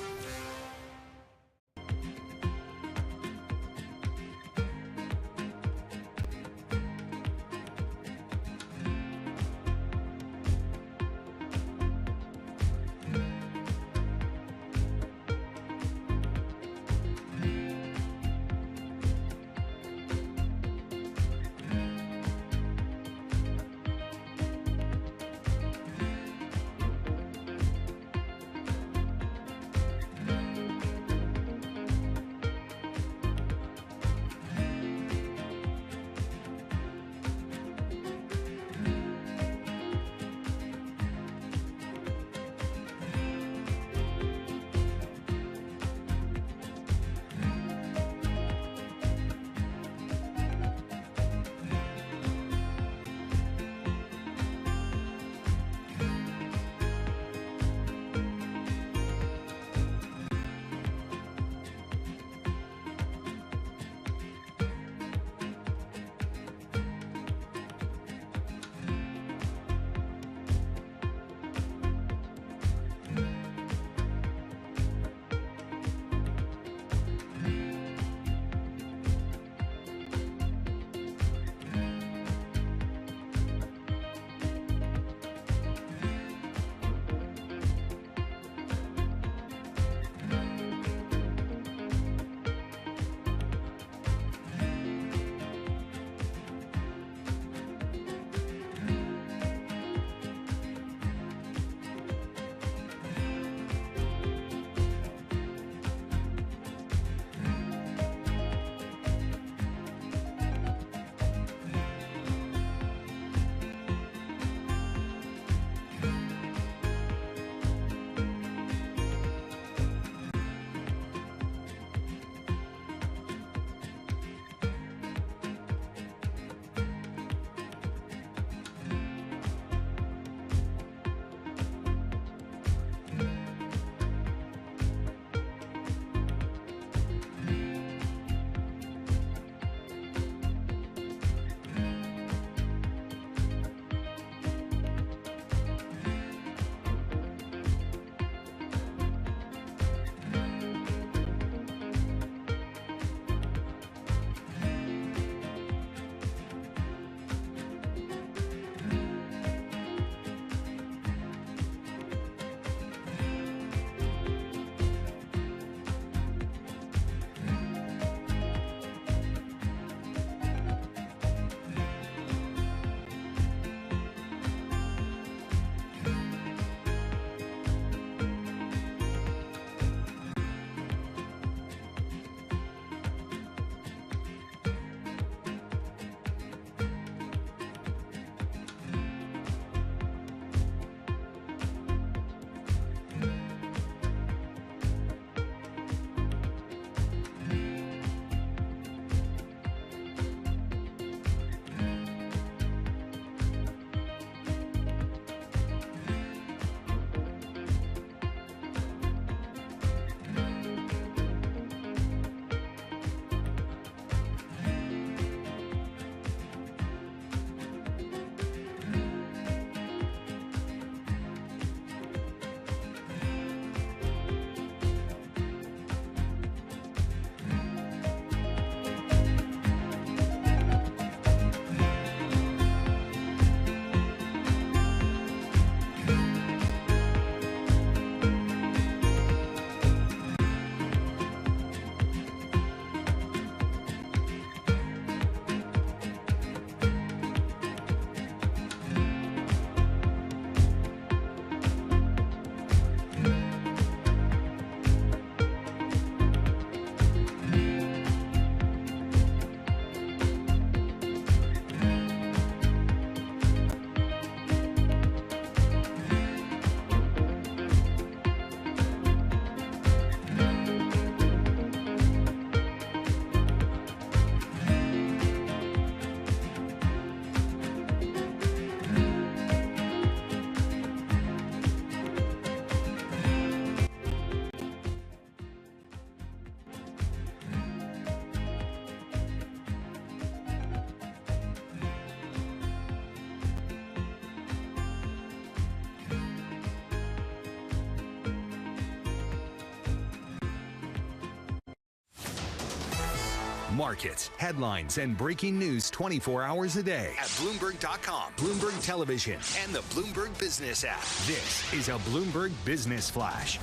Speaker 3: Markets, headlines, and breaking news 24 hours a day at Bloomberg.com, Bloomberg Television, and the Bloomberg Business app. This is a Bloomberg Business Flash.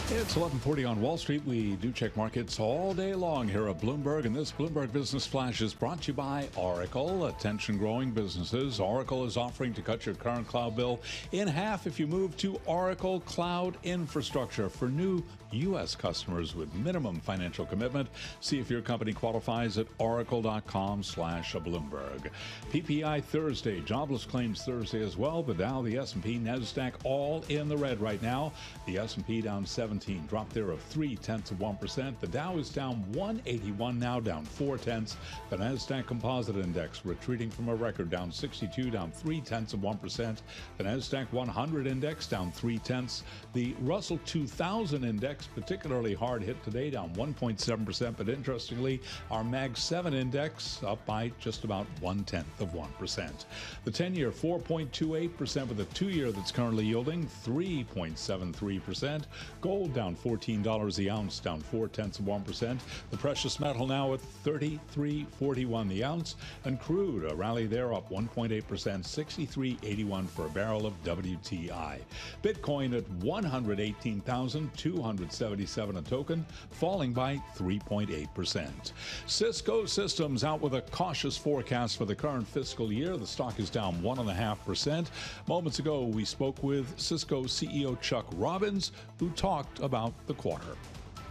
Speaker 4: It's 11:40 on Wall Street. We do check markets all day long here at Bloomberg, and this Bloomberg Business Flash is brought to you by Oracle. Attention growing businesses. Oracle is offering to cut your current cloud bill in half if you move to Oracle Cloud Infrastructure for new U.S. customers with minimum financial commitment. See if your company qualifies at oracle.com/Bloomberg. PPI Thursday, jobless claims Thursday as well. The Dow, the S&P, NASDAQ all in the red right now. The S&P down 17, drop there of 0.3%. The Dow is down 181 now, down 0.4. The NASDAQ Composite Index retreating from a record, down 62, down 0.3%. The NASDAQ 100 Index down 0.3. The Russell 2000 Index particularly hard hit today, down 1.7%. But interestingly, our Mag 7 Index up by just about 0.1%. The 10-year 4.28%, with the 2-year that's currently yielding 3.73%. Gold down $14 the ounce, down 0.4%. The precious metal now at $33.41 the ounce, and crude a rally there up 1.8%, $63.81 for a barrel of WTI. Bitcoin at 118,277 a token, falling by 3.8%. Cisco Systems out with a cautious forecast for the current fiscal year. The stock is down 1.5%. Moments ago, we spoke with Cisco CEO Chuck Robbins, who talked about the quarter.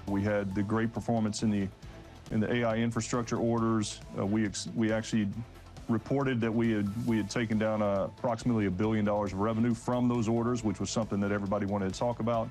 Speaker 22: We had the great performance in the AI infrastructure orders. We actually reported that we had taken down approximately $1 billion of revenue from those orders, which was something that everybody wanted to talk about.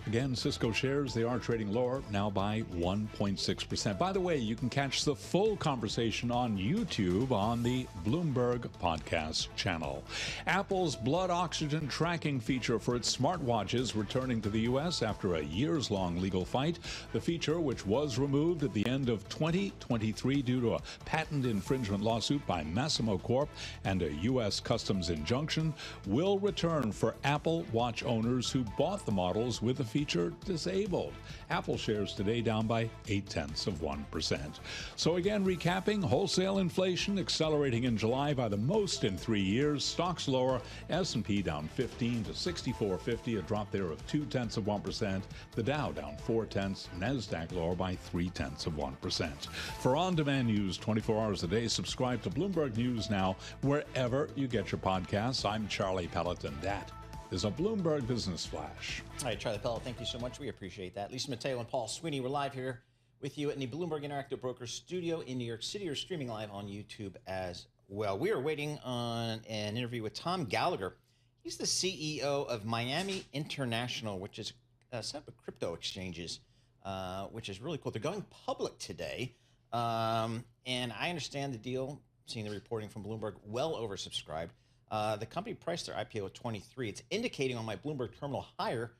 Speaker 4: Again, Cisco shares, they are trading lower, now by 1.6%. By the way, you can catch the full conversation on YouTube on the Bloomberg Podcast channel. Apple's blood oxygen tracking feature for its smartwatches returning to the U.S. after a years-long legal fight. The feature, which was removed at the end of 2023 due to a patent infringement lawsuit by Massimo Corp and a U.S. customs injunction, will return for Apple Watch owners who bought the models with the feature disabled. Apple shares today down by 0.8%. So again, recapping, wholesale inflation accelerating in July by the most in 3 years. Stocks lower, S&P down 15 to 64.50, a drop there of 0.2%. The Dow down 0.4, NASDAQ lower by 0.3%. For on-demand news 24 hours a day, subscribe to Bloomberg News Now wherever you get your podcasts. I'm Charlie Pelleton. That is a Bloomberg Business Flash.
Speaker 8: All right, Charlie Pellet, thank you so much. We appreciate that. Lisa Mateo and Paul Sweeney, we're live here with you in the Bloomberg Interactive Brokers studio in New York City. Or streaming live on YouTube as well. We are waiting on an interview with Tom Gallagher. He's the CEO of Miami International, which is a set of crypto exchanges, which is really cool. They're going public today. And I understand the deal, seeing the reporting from Bloomberg, well oversubscribed. The company priced their IPO at 23. It's indicating on my Bloomberg terminal higher,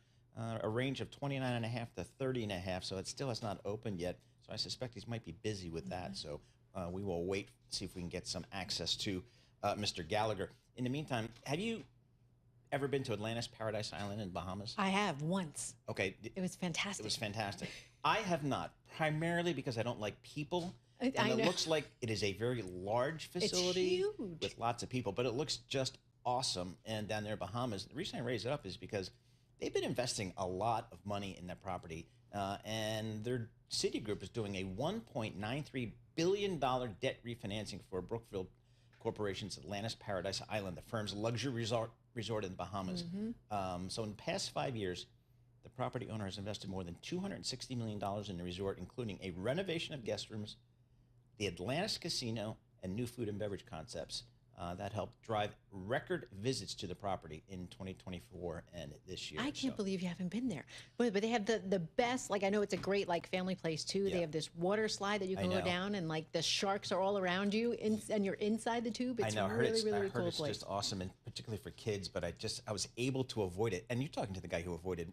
Speaker 8: a range of 29.5 to 30.5. So it still has not opened yet. So I suspect he might be busy with that. So we will wait, see if we can get some access to Mr. Gallagher. In the meantime, have you ever been to Atlantis Paradise Island in Bahamas?
Speaker 6: I have once.
Speaker 8: Okay.
Speaker 6: It was fantastic.
Speaker 8: It was fantastic. I have not, primarily because I don't like people. And
Speaker 6: I
Speaker 8: it
Speaker 6: know.
Speaker 8: looks like it is a very large facility with lots of people, but it looks just awesome. And down there in Bahamas, the reason I raise it up is because they've been investing a lot of money in that property, and their Citigroup is doing a $1.93 billion debt refinancing for Brookfield Corporation's Atlantis Paradise Island, the firm's luxury resort in the Bahamas. So in the past 5 years, the property owner has invested more than $260 million in the resort, including a renovation of guest rooms, the Atlantis Casino, and new food and beverage concepts that helped drive record visits to the property in 2024 and this year.
Speaker 6: I can't believe you haven't been there. But they have the best, like, I know it's a great like family place too.
Speaker 8: Yeah.
Speaker 6: They have this water slide that you
Speaker 8: I
Speaker 6: can go
Speaker 8: know.
Speaker 6: down, and like the sharks are all around you, and you're inside the tube. It's
Speaker 8: I know.
Speaker 6: really, really
Speaker 8: I heard
Speaker 6: cool
Speaker 8: it's
Speaker 6: place.
Speaker 8: just awesome, and particularly for kids. But I was able to avoid it. And you're talking to the guy who avoided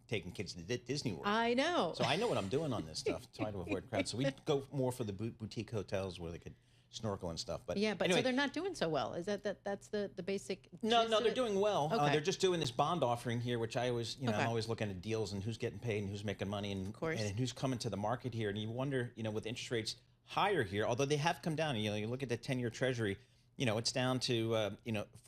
Speaker 8: taking kids to Disney World.
Speaker 6: I know.
Speaker 8: So I know what I'm doing on this stuff, trying to avoid crowds. So we go more for the boutique hotels where they could snorkel and stuff. But
Speaker 6: yeah, but
Speaker 8: anyway,
Speaker 6: so they're not doing so well. Is that's the basic?
Speaker 8: No,
Speaker 6: gist
Speaker 8: no,
Speaker 6: of
Speaker 8: they're
Speaker 6: it?
Speaker 8: doing well.
Speaker 6: Okay.
Speaker 8: They're just doing this bond offering here, which I always,
Speaker 6: Okay.
Speaker 8: I'm always looking at deals and who's getting paid and who's making money and, and who's coming to the market here. And you wonder, with interest rates higher here, although they have come down. You look at the 10-year Treasury, it's down to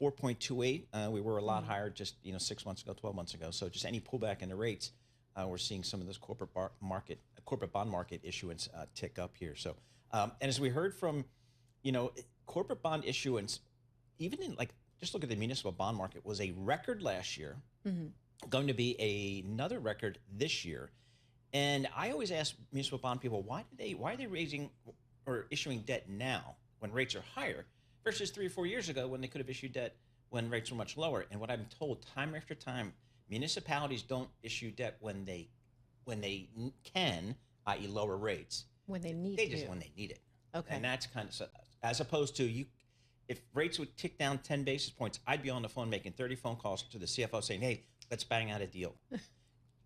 Speaker 8: 4.28. We were a lot higher just 6 months ago, 12 months ago. So just any pullback in the rates, we're seeing some of this corporate bond market issuance tick up here. So and as we heard from, corporate bond issuance, even in just look at the municipal bond market, was a record last year, going to be another record this year. And I always ask municipal bond people, why are they raising or issuing debt now when rates are higher versus 3 or 4 years ago when they could have issued debt when rates were much lower? And what I'm told time after time, municipalities don't issue debt when they can, i.e. lower rates.
Speaker 6: When they need
Speaker 8: They
Speaker 6: to.
Speaker 8: just when they need it.
Speaker 6: Okay.
Speaker 8: And that's kind of, as opposed to if rates would tick down 10 basis points, I'd be on the phone making 30 phone calls to the CFO saying, hey, let's bang out a deal.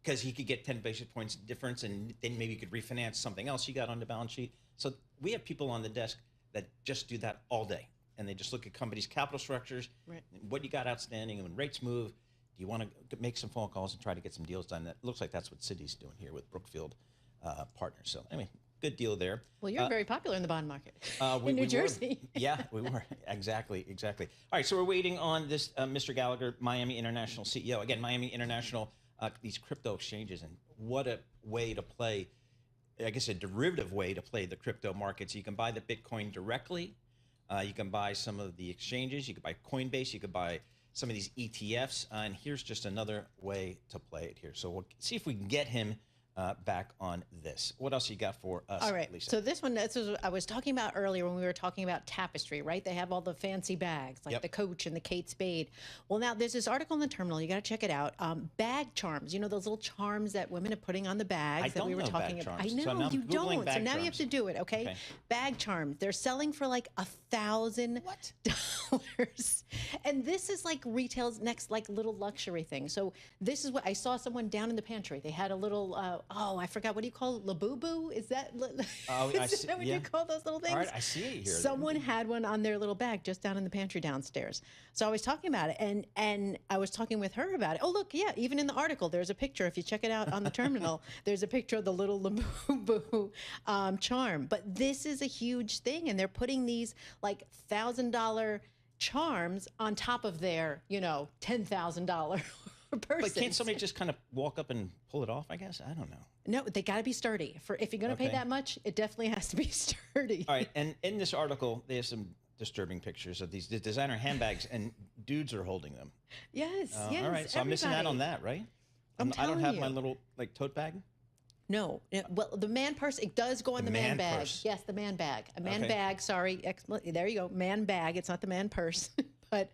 Speaker 8: Because he could get 10 basis points difference and then maybe you could refinance something else you got on the balance sheet. So we have people on the desk that just do that all day. And they just look at companies' capital structures,
Speaker 6: Right.
Speaker 8: what you got outstanding, and when rates move, do you want to make some phone calls and try to get some deals done? That looks like that's what Citi's doing here with Brookfield Partners. So anyway, good deal there.
Speaker 6: Well, you're very popular in the bond market
Speaker 8: we
Speaker 6: in New
Speaker 8: were.
Speaker 6: Jersey.
Speaker 8: Yeah, we were. Exactly. All right, so we're waiting on this Mr. Gallagher, Miami International CEO. Again, Miami International, these crypto exchanges, and what a way to play, I guess a derivative way to play the crypto markets. You can buy the Bitcoin directly. You can buy some of the exchanges. You can buy Coinbase. You can buy some of these ETFs. And here's just another way to play it here. So we'll see if we can get him back on this. What else you got for us,
Speaker 6: All right.
Speaker 8: Lisa?
Speaker 6: So this one, this is I was talking about earlier when we were talking about Tapestry, right? They have all the fancy bags, like
Speaker 8: Yep.
Speaker 6: the Coach and the Kate Spade. Well, now there's this article in the Terminal. You got to check it out. Bag charms. You know those little charms that women are putting on the bags
Speaker 8: I
Speaker 6: that
Speaker 8: don't
Speaker 6: we were
Speaker 8: know
Speaker 6: talking
Speaker 8: bag
Speaker 6: about.
Speaker 8: charms.
Speaker 6: I know
Speaker 8: So now I'm
Speaker 6: you
Speaker 8: Googling
Speaker 6: don't. So
Speaker 8: bag
Speaker 6: now you have
Speaker 8: charms.
Speaker 6: to do it. Okay. Bag charms. They're selling for like $1,000. And this is like retail's next like little luxury thing. So this is what I saw someone down in the pantry. They had a little I forgot, what do you call it? Labubu? Is that
Speaker 8: Oh, I
Speaker 6: is
Speaker 8: see.
Speaker 6: that what
Speaker 8: Yeah.
Speaker 6: you call those little things?
Speaker 8: All right, I see it here.
Speaker 6: Someone had one on their little bag just down in the pantry downstairs. So I was talking about it, and I was talking with her about it. Oh, look, yeah, even in the article, there's a picture. If you check it out on the Terminal, there's a picture of the little Labubu charm. But this is a huge thing, and they're putting these like $1,000 charms on top of their, $10,000 person.
Speaker 8: But can't somebody just kind of walk up and pull it off, I guess? I don't know.
Speaker 6: No, they got to be sturdy. If you're going to pay
Speaker 8: Okay.
Speaker 6: that much, it definitely has to be sturdy.
Speaker 8: All right, and in this article, they have some disturbing pictures of these designer handbags, and dudes are holding them.
Speaker 6: Yes, yes.
Speaker 8: All right, so I'm missing out on
Speaker 6: everybody.
Speaker 8: that, right?
Speaker 6: I'm
Speaker 8: I don't
Speaker 6: telling
Speaker 8: have
Speaker 6: you.
Speaker 8: my little tote bag.
Speaker 6: No, well, the man purse, it does go on the man bag.
Speaker 8: purse.
Speaker 6: Yes, the man bag. A man
Speaker 8: Okay.
Speaker 6: bag, sorry. There you go, man bag. It's not the man purse, but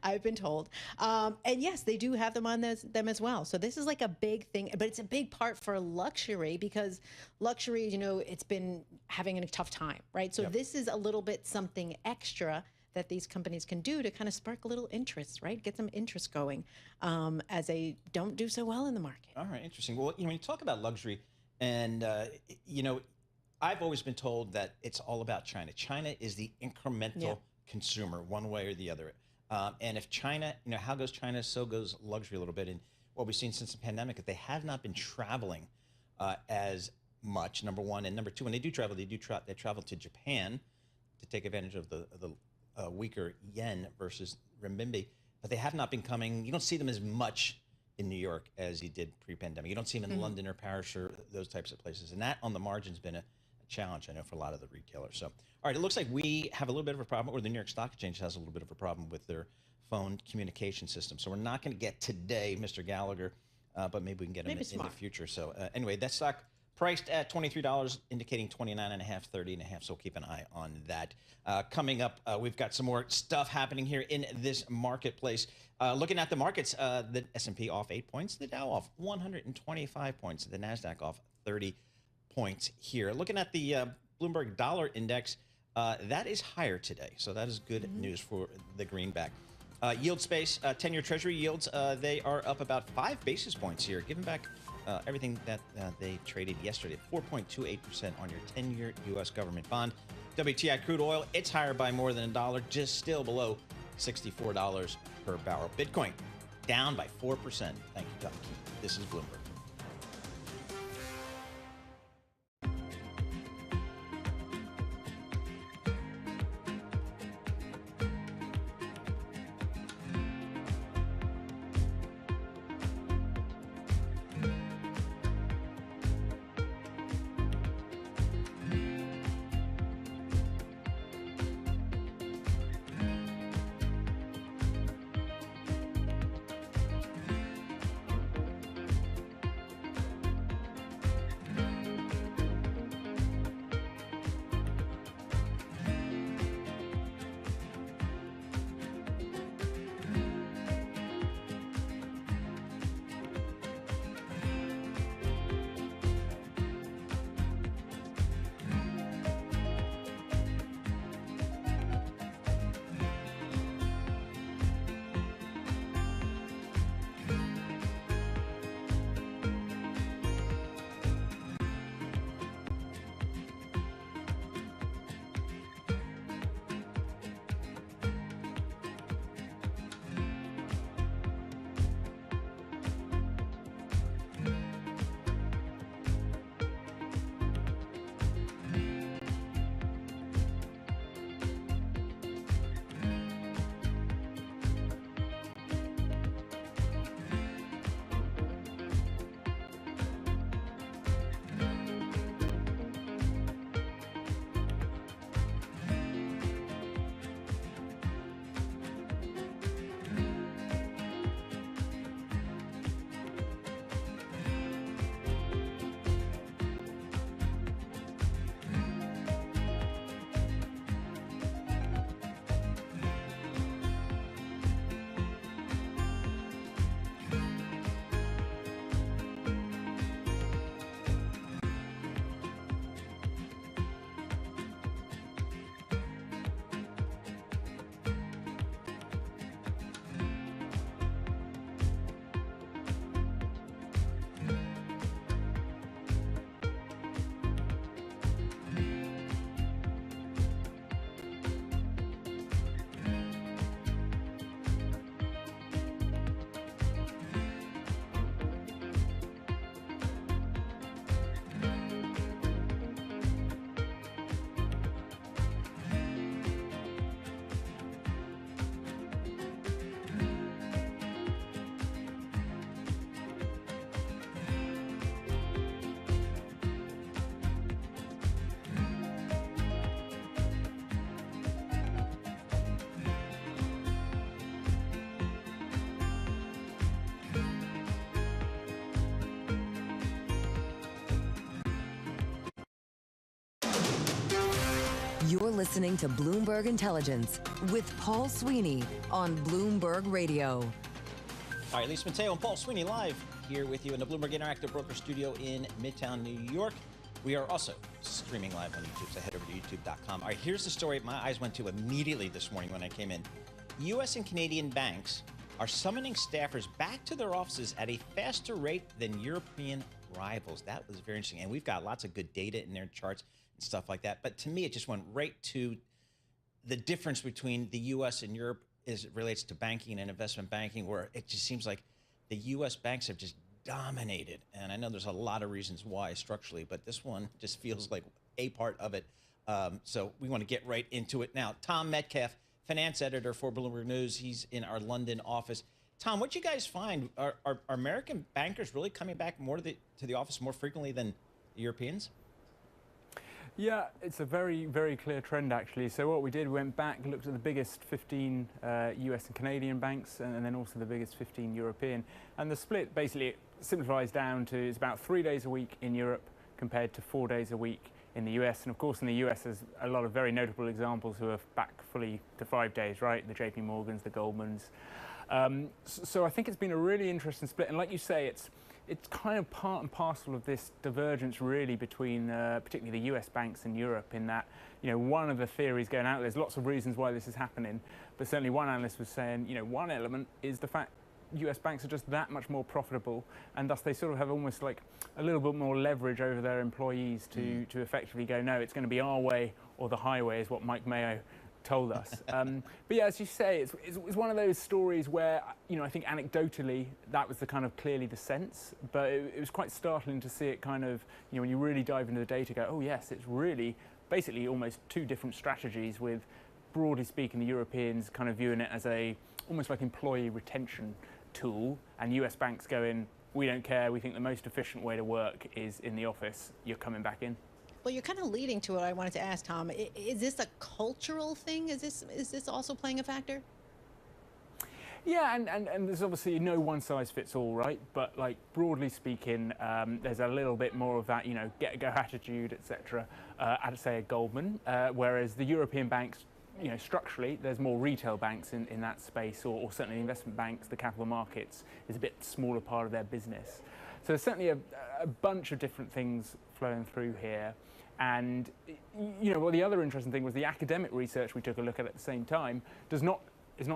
Speaker 6: I've been told. And yes, they do have them on them as well. So this is like a big thing, but it's a big part for luxury because luxury, it's been having a tough time, right? So
Speaker 8: Yep.
Speaker 6: this is a little bit something extra that these companies can do to kind of spark a little interest, right? Get some interest going as they don't do so well in the market.
Speaker 8: All right, interesting. Well, when you talk about luxury, and I've always been told that it's all about China. China is the incremental consumer, one way or the other. And if China, how goes China, so goes luxury a little bit. And what we've seen since the pandemic is they have not been traveling as much. Number one, and number two, when they do travel, they travel to Japan to take advantage of the weaker yen versus renminbi. But they have not been coming. You don't see them as much in New York as you did pre-pandemic. You don't see them in London or Paris or those types of places. And that on the margin's been a challenge, I know, for a lot of the retailers. So, all right, it looks like we have a little bit of a problem, or the New York Stock Exchange has a little bit of a problem with their phone communication system. So we're not going to get today Mr. Gallagher, but maybe we can get him in the future. So anyway, that stock priced at $23, indicating 29.5, 30.5. So keep an eye on that. Coming up, we've got some more stuff happening here in this marketplace. Looking at the markets, the S&P off 8 points, the Dow off 125 points, the NASDAQ off 30 points here. Looking at the Bloomberg Dollar Index, that is higher today. So that is good news for the greenback. Yield space, 10-year Treasury yields, they are up about 5 basis points here, giving back everything that they traded yesterday, 4.28% on your 10-year U.S. government bond. WTI crude oil, it's higher by more than $1, just still below $64 per barrel. Bitcoin down by 4%. Thank you, Tom. This is Bloomberg.
Speaker 12: You're listening to Bloomberg Intelligence with Paul Sweeney on Bloomberg Radio.
Speaker 8: All right, Lisa Mateo and Paul Sweeney live here with you in the Bloomberg Interactive Broker Studio in Midtown, New York. We are also streaming live on YouTube, so head over to youtube.com. All right, here's the story my eyes went to immediately this morning when I came in. U.S. and Canadian banks are summoning staffers back to their offices at a faster rate than European rivals. That was very interesting. And we've got lots of good data in their charts and stuff like that. But to me, it just went right to the difference between the U.S. and Europe as it relates to banking and investment banking, where it just seems like the U.S. banks have just dominated. And I know there's a lot of reasons why structurally, but this one just feels like a part of it. So we want to get right into it now. Tom Metcalf, finance editor for Bloomberg News. He's in our London office. Tom, what you guys find? Are American bankers really coming back more to the office more frequently than the Europeans?
Speaker 5: Yeah, it's a very, very clear trend, actually. So what we did, we went back, looked at the biggest 15 US and Canadian banks, and then also the biggest 15 European. And the split basically simplifies down to it's about 3 days a week in Europe compared to 4 days a week in the US. And of course, in the US, there's a lot of very notable examples who are back fully to 5 days, right? The JP Morgans, the Goldmans. So I think it's been a really interesting split. And like you say, it's kind of part and parcel of this divergence really between particularly the US banks and Europe, in that, you know, one of the theories going out, there's lots of reasons why this is happening, but certainly one analyst was saying, you know, one element is the fact US banks are just that much more profitable, and thus they sort of have almost like a little bit more leverage over their employees to effectively go, no, it's going to be our way or the highway, is what Mike Mayo told us. But yeah, as you say, it's one of those stories where, you know, I think anecdotally that was the kind of clearly the sense, but it was quite startling to see it kind of, you know, when you really dive into the data, go, oh yes, it's really basically almost two different strategies, with, broadly speaking, the Europeans kind of viewing it as a almost like employee retention tool, and US banks going, we don't care, we think the most efficient way to work is in the office, you're coming back in.
Speaker 6: Well, you're kind of leading to what I wanted to ask, Tom. Is this a cultural thing? Is this also playing a factor?
Speaker 5: Yeah, and there's obviously no one size fits all, right? But like broadly speaking, there's a little bit more of that, you know, get-go attitude, etc. I'd say at Goldman, whereas the European banks, you know, structurally, there's more retail banks in that space, or certainly investment banks, the capital markets is a bit smaller part of their business. So there's certainly a bunch of different things flowing through here. And, you know, well, the other interesting thing was the academic research we took a look at the same time is not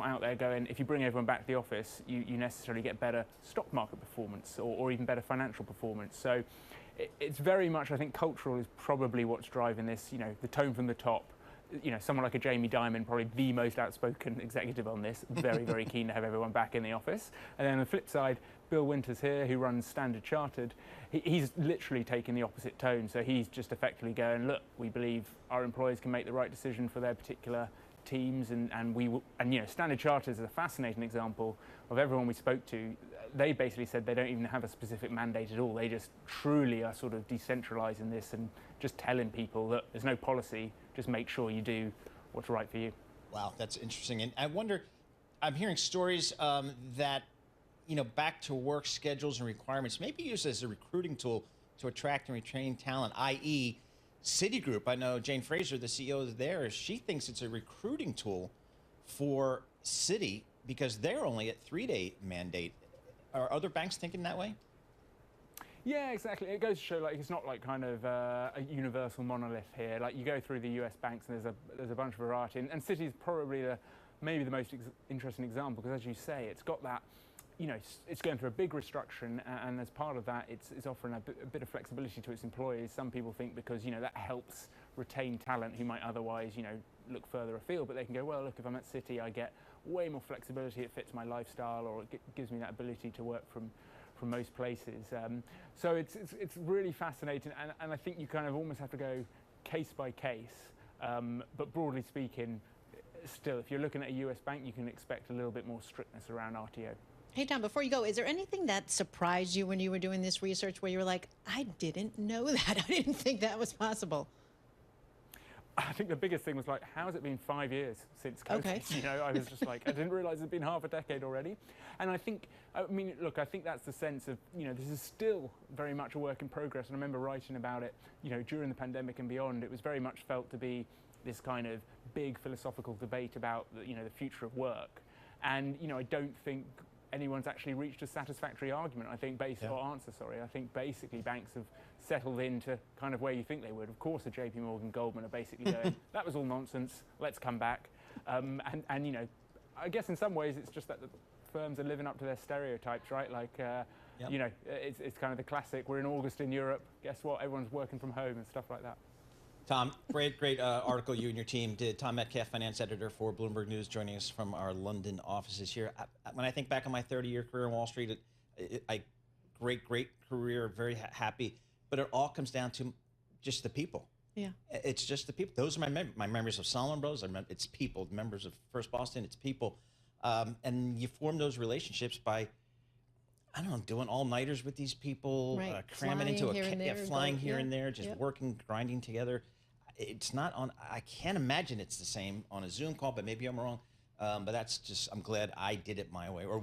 Speaker 5: out there going, if you bring everyone back to the office, you necessarily get better stock market performance or even better financial performance. So it's very much, I think, cultural is probably what's driving this, you know, the tone from the top. You know, someone like a Jamie Dimon, probably the most outspoken executive on this, very, very keen to have everyone back in the office. And then on the flip side, Bill Winters here, who runs Standard Chartered, he's literally taking the opposite tone. So he's just effectively going, look, we believe our employees can make the right decision for their particular teams, and you know, Standard Chartered is a fascinating example of everyone we spoke to. They basically said they don't even have a specific mandate at all. They just truly are sort of decentralizing this and just telling people that there's no policy, just make sure you do what's right for you.
Speaker 8: Wow, that's interesting. And I wonder, I'm hearing stories that, you know, back to work schedules and requirements may be used as a recruiting tool to attract and retain talent, i.e. Citigroup. I know Jane Fraser, the CEO there, she thinks it's a recruiting tool for Citi because they're only at 3-day mandate. Are other banks thinking that way?
Speaker 5: Yeah, exactly. It goes to show, like, it's not like kind of a universal monolith here. Like, you go through the US banks and there's a bunch of variety, and Citi's probably maybe the most interesting example, because as you say, it's got that, you know, it's going through a big restructuring, and as part of that, it's offering a bit of flexibility to its employees. Some people think because, you know, that helps retain talent who might otherwise, you know, look further afield, but they can go, well, look, if I'm at Citi, I get way more flexibility, it fits my lifestyle, or it gives me that ability to work from most places. So it's really fascinating, and I think you kind of almost have to go case by case, but broadly speaking, still, if you're looking at a US bank, you can expect a little bit more strictness around RTO.
Speaker 6: Hey, Tom, before you go, is there anything that surprised you when you were doing this research where you were like, I didn't know that, I didn't think that was possible?
Speaker 5: I think the biggest thing was like, how has it been 5 years since COVID?
Speaker 6: Okay.
Speaker 5: You know, I was just like, I didn't realize it'd been half a decade already. And I think, I mean, look, I think that's the sense of, you know, this is still very much a work in progress. And I remember writing about it, you know, during the pandemic and beyond. It was very much felt to be this kind of big philosophical debate about, you know, the future of work. And, you know, I don't think anyone's actually reached a satisfactory argument, I think, I think basically banks have settled into kind of where you think they would. Of course, the JP Morgan, Goldman are basically going, that was all nonsense, let's come back. And you know, I guess in some ways it's just that the firms are living up to their stereotypes, right? Like, you know, it's kind of the classic, we're in August in Europe, guess what, everyone's working from home and stuff like that.
Speaker 8: Tom, great article you and your team did. Tom Metcalf, finance editor for Bloomberg News, joining us from our London offices here. When I think back on my 30-year career in Wall Street, great career, very happy. But it all comes down to just the people.
Speaker 6: Yeah.
Speaker 8: It's just the people. Those are my memories of Salomon Brothers. It's people, members of First Boston, it's people. And you form those relationships by, I don't know, doing all-nighters with these people,
Speaker 6: right.
Speaker 8: cramming into flying here and there, just
Speaker 6: Yep.
Speaker 8: working, grinding together. It's not on, I can't imagine it's the same on a Zoom call, but maybe I'm wrong. But that's just, I'm glad I did it my way, or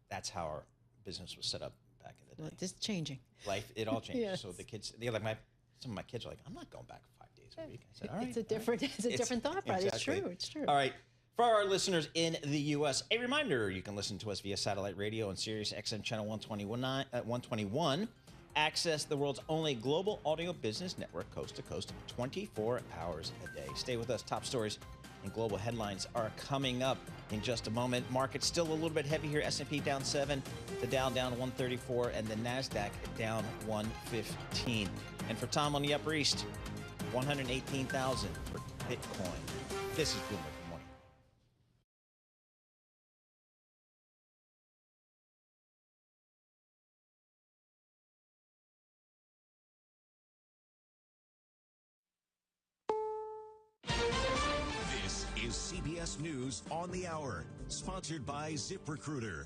Speaker 8: that's how our business was set up back in the day.
Speaker 6: Well, it's changing.
Speaker 8: Life, it all changes.
Speaker 6: Yes.
Speaker 8: So the kids, some of my kids are like, I'm not going back 5 days a week. I said, all right.
Speaker 6: It's a different thought process.
Speaker 8: Exactly.
Speaker 6: It's true.
Speaker 8: All right. For our listeners in the U.S., a reminder, you can listen to us via satellite radio on Sirius XM channel 121, Access the world's only global audio business network, coast to coast, 24 hours a day. Stay with us. Top stories and global headlines are coming up in just a moment. Market's still a little bit heavy here. S&P down 7, the Dow down 134, and the NASDAQ down 115. And for Tom on the Upper East, 118,000 for Bitcoin. This is Bloomberg.
Speaker 2: CBS News on the Hour, sponsored by ZipRecruiter.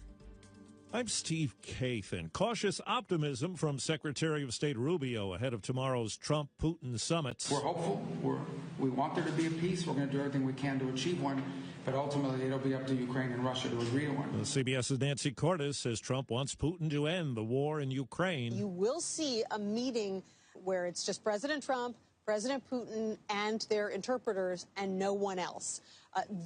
Speaker 7: I'm Steve Kathan. Cautious optimism from Secretary of State Rubio ahead of tomorrow's Trump-Putin summit.
Speaker 23: We're hopeful. We want there to be a peace. We're going to do everything we can to achieve one. But ultimately, it'll be up to Ukraine and Russia to agree to one.
Speaker 7: CBS's Nancy Cordes says Trump wants Putin to end the war in Ukraine.
Speaker 24: You will see a meeting where it's just President Trump, President Putin, and their interpreters, and no one else.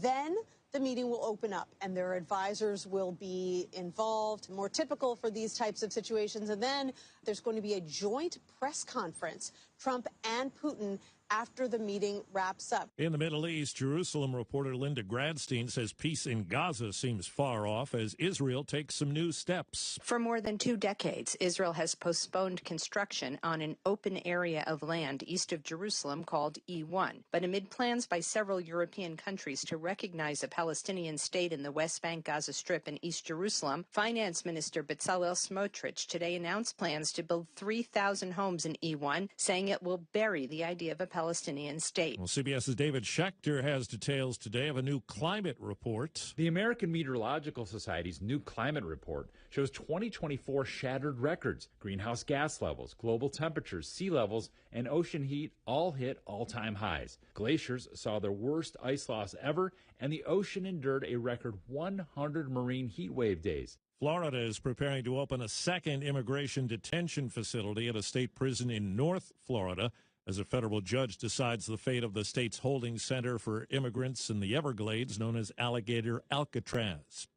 Speaker 24: Then the meeting will open up, and their advisors will be involved, more typical for these types of situations. And then there's going to be a joint press conference, Trump and Putin, after the meeting wraps up.
Speaker 7: In the Middle East, Jerusalem reporter Linda Gradstein says peace in Gaza seems far off as Israel takes some new steps.
Speaker 25: For more than 2 decades, Israel has postponed construction on an open area of land east of Jerusalem called E1. But amid plans by several European countries to recognize a Palestinian state in the West Bank, Gaza Strip, and East Jerusalem, Finance Minister Bezalel Smotrich today announced plans to build 3,000 homes in E1, saying it will bury the idea of a Palestinian state.
Speaker 7: Well, CBS's David Schechter has details today of a new climate report.
Speaker 26: The American Meteorological Society's new climate report shows 2024 shattered records. Greenhouse gas levels, global temperatures, sea levels, and ocean heat all hit all-time highs. Glaciers saw their worst ice loss ever, and the ocean endured a record 100 marine heat wave days.
Speaker 7: Florida is preparing to open a second immigration detention facility at a state prison in North Florida as a federal judge decides the fate of the state's holding center for immigrants in the Everglades known as Alligator Alcatraz.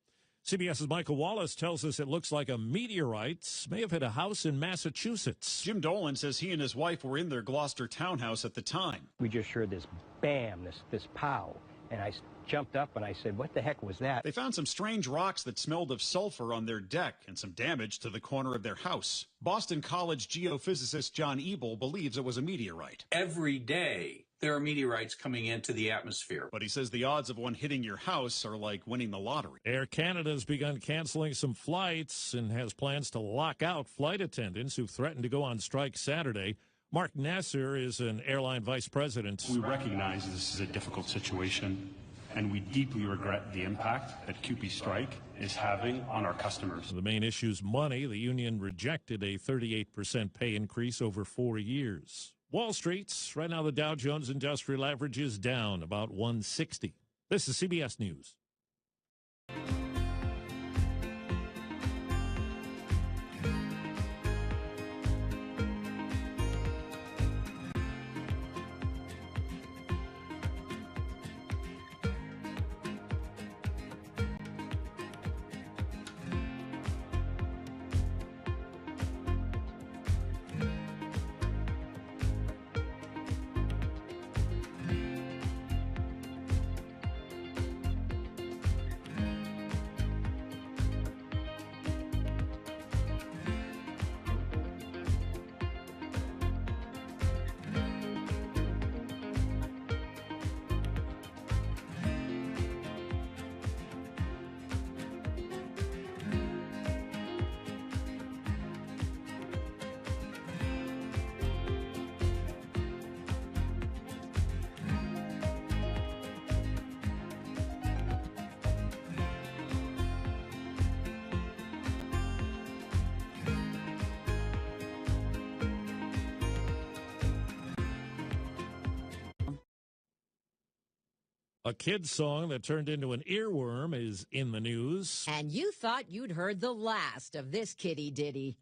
Speaker 7: CBS's Michael Wallace tells us it looks like a meteorite may have hit a house in Massachusetts.
Speaker 27: Jim Dolan says he and his wife were in their Gloucester townhouse at the time.
Speaker 28: We just heard this bam, this pow, and I jumped up and I said, what the heck was that?
Speaker 27: They found some strange rocks that smelled of sulfur on their deck and some damage to the corner of their house. Boston College geophysicist John Ebel believes it was a meteorite.
Speaker 29: Every day there are meteorites coming into the atmosphere.
Speaker 27: But he says the odds of one hitting your house are like winning the lottery.
Speaker 7: Air Canada has begun canceling some flights and has plans to lock out flight attendants who threatened to go on strike Saturday. Mark Nasser is an airline vice president.
Speaker 30: We recognize this is a difficult situation, and we deeply regret the impact that CUPE strike is having on our customers.
Speaker 7: The main issue is money. The union rejected a 38% pay increase over 4 years. Wall Street, right now the Dow Jones Industrial Average is down about 160. This is CBS News. A kid's song that turned into an earworm is in the news.
Speaker 31: And you thought you'd heard the last of this kitty ditty.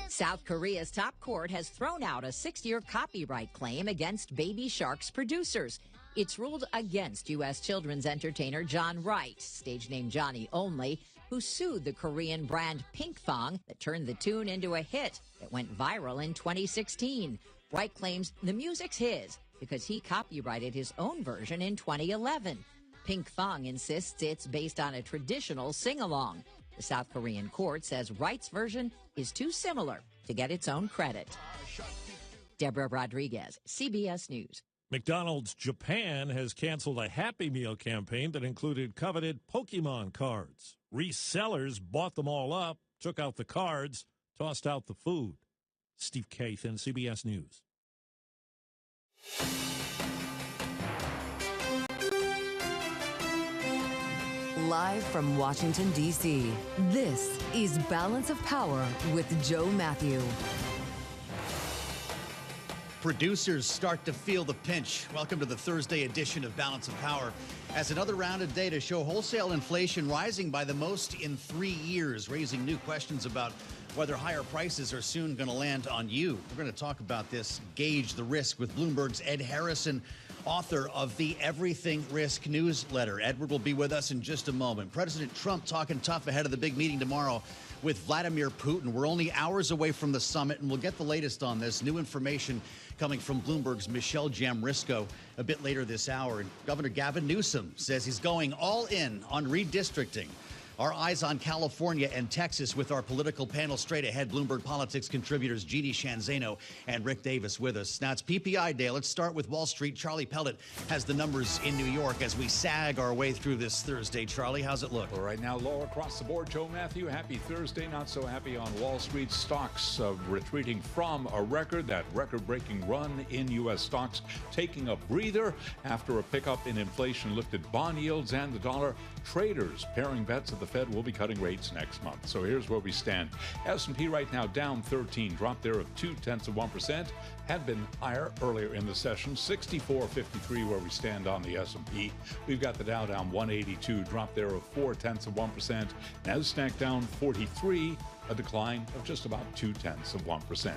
Speaker 31: South Korea's top court has thrown out a 6-year copyright claim against Baby Shark's producers. It's ruled against U.S. children's entertainer John Wright, stage name Johnny only, who sued the Korean brand Pinkfong that turned the tune into a hit that went viral in 2016. Wright claims the music's his because he copyrighted his own version in 2011. Pinkfong insists it's based on a traditional sing-along. The South Korean court says Wright's version is too similar to get its own credit. Deborah Rodriguez, CBS News.
Speaker 7: McDonald's Japan has canceled a Happy Meal campaign that included coveted Pokemon cards. Resellers bought them all up, took out the cards, tossed out the food. Steve Kathan, CBS News.
Speaker 12: Live from Washington, D.C., this is Balance of Power with Joe Matthew.
Speaker 1: Producers start to feel the pinch. Welcome to the Thursday edition of Balance of Power. As another round of data show wholesale inflation rising by the most in 3 years, raising new questions about whether higher prices are soon going to land on you. We're going to talk about this, gauge the risk with Bloomberg's Ed Harrison, author of the Everything Risk newsletter. Edward will be with us in just a moment. President Trump talking tough ahead of the big meeting tomorrow with Vladimir Putin. We're only hours away from the summit, and we'll get the latest on this. New information coming from Bloomberg's Michelle Jamrisco a bit later this hour. And Governor Gavin Newsom says he's going all in on redistricting. Our eyes on California and Texas with our political panel straight ahead. Bloomberg Politics contributors Jeannie Shanzano and Rick Davis with us. Now it's PPI Day. Let's start with Wall Street. Charlie Pellet has the numbers in New York as we sag our way through this Thursday. Charlie, how's it look?
Speaker 4: Well, right now, lower across the board. Joe Matthew, happy Thursday. Not so happy on Wall Street. Stocks retreating from a record, that record-breaking run in U.S. stocks, taking a breather after a pickup in inflation lifted bond yields and the dollar. Traders pairing bets that the Fed will be cutting rates next month. So here's where we stand. S&P right now down 13, drop there of 0.2%. Had been higher earlier in the session, 64.53 where we stand on the S&P. We've got the Dow down 182, drop there of 0.4%. Nasdaq down 43, a decline of just about 0.2%.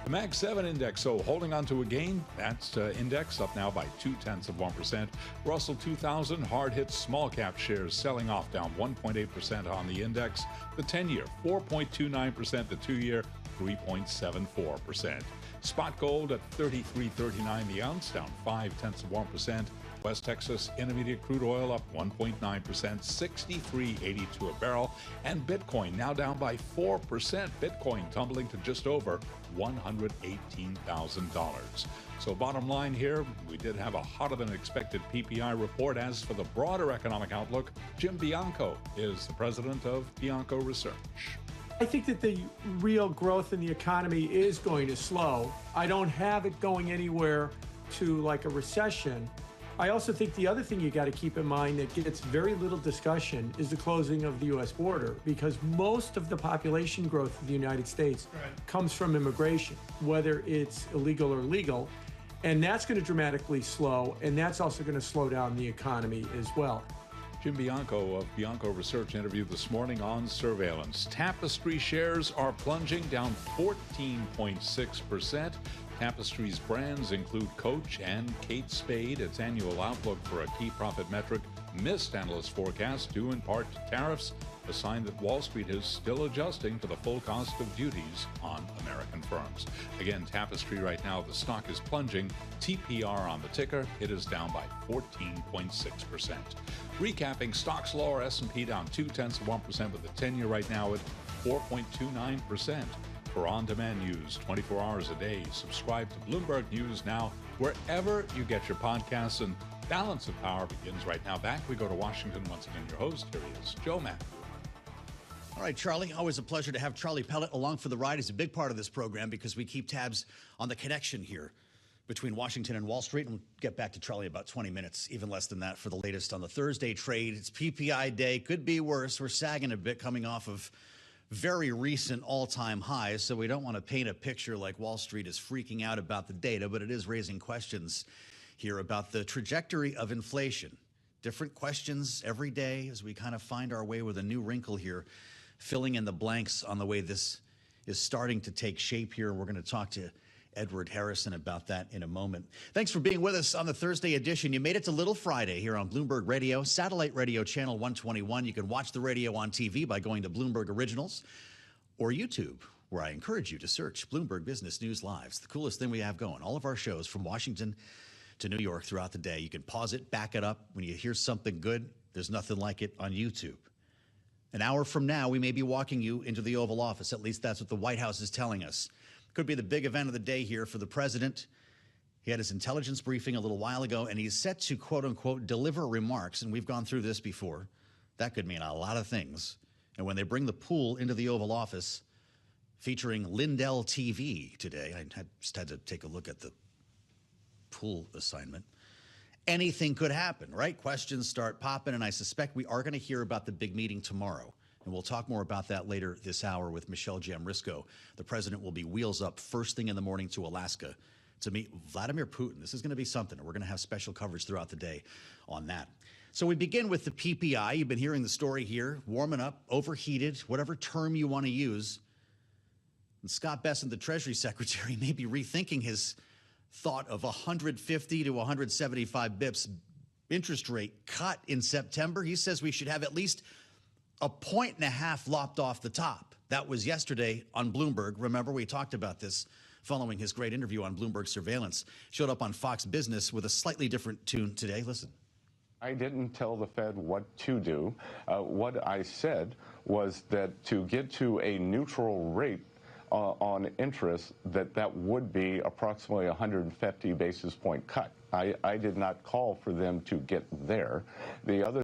Speaker 4: The Mag 7 index, so holding on to a gain. That's index up now by 0.2%. Russell 2000 hard hit small cap shares selling off down 1.8% on the index. The 10-year 4.29%, the 2-year 3.74%. Spot gold at $33.39 the ounce, down 0.5%. West Texas Intermediate crude oil up 1.9%, $63.82 a barrel. And Bitcoin now down by 4%. Bitcoin tumbling to just over $118,000. So bottom line here, we did have a hotter than expected PPI report. As for the broader economic outlook, Jim Bianco is the president of Bianco Research.
Speaker 9: I think that the real growth in the economy is going to slow. I don't have it going anywhere to like a recession. I also think the other thing you got to keep in mind that gets very little discussion is the closing of the U.S. border, because most of the population growth of the United States comes from immigration, whether it's illegal or legal, and that's going to dramatically slow, and that's also going to slow down the economy as well.
Speaker 4: Jim Bianco of Bianco Research interviewed this morning on surveillance. Tapestry shares are plunging down 14.6%. Tapestry's brands include Coach and Kate Spade. Its annual outlook for a key profit metric missed analyst forecasts due in part to tariffs, a sign that Wall Street is still adjusting for the full cost of duties on American firms. Again, Tapestry right now, the stock is plunging. TPR on the ticker, it is down by 14.6%. Recapping, stocks lower, S&P down 0.2%, with the 10-year right now at 4.29%. For on-demand news 24 hours a day, subscribe to Bloomberg News Now wherever you get your podcasts. And Balance of Power begins right now. Back we go to Washington. Once again, your host, here he is, Joe Matthew.
Speaker 1: All right, Charlie, always a pleasure to have Charlie Pellet along for the ride. He's a big part of this program because we keep tabs on the connection here between Washington and Wall Street. And we'll get back to Charlie in about 20 minutes, even less than that, for the latest on the Thursday trade. It's PPI day. Could be worse. We're sagging a bit coming off of very recent all-time highs, so we don't want to paint a picture like Wall Street is freaking out about the data, but it is raising questions here about the trajectory of inflation. Different questions every day as we kind of find our way with a new wrinkle here, filling in the blanks on the way this is starting to take shape here. We're going to talk to Edward Harrison about that in a moment. Thanks for being with us on the Thursday edition. You made it to Little Friday here on Bloomberg Radio, satellite radio channel 121. You can watch the radio on TV by going to Bloomberg Originals or YouTube, where I encourage you to search Bloomberg Business News Live. It's the coolest thing we have going. All of our shows from Washington to New York throughout the day. You can pause it, back it up. When you hear something good, there's nothing like it on YouTube. An hour from now, we may be walking you into the Oval Office. At least that's what the White House is telling us. Could be the big event of the day here for the president. He had his intelligence briefing a little while ago, and he's set to, quote unquote, deliver remarks. And we've gone through this before. That could mean a lot of things. And when they bring the pool into the Oval Office, featuring Lindell TV today, I just had to take a look at the pool assignment. Anything could happen, right? Questions start popping, and I suspect we are going to hear about the big meeting tomorrow. And we'll talk more about that later this hour with Michelle Jamrisko. The president will be wheels up first thing in the morning to Alaska to meet Vladimir Putin. This is going to be something. We're going to have special coverage throughout the day on that. So we begin with the PPI. You've been hearing the story here, warming up, overheated, whatever term you want to use. And Scott Bessent, the Treasury Secretary, may be rethinking his thought of 150 to 175 bips interest rate cut in September. He says we should have at least 1.5 points lopped off the top. That was yesterday on Bloomberg. Remember, we talked about this following his great interview on Bloomberg Surveillance. Showed up on Fox Business with a slightly different tune today. Listen.
Speaker 10: I didn't tell the Fed what to do. What I said was that to get to a neutral rate on interest, that would be approximately 150 basis point cut. I did not call for them to get there. The other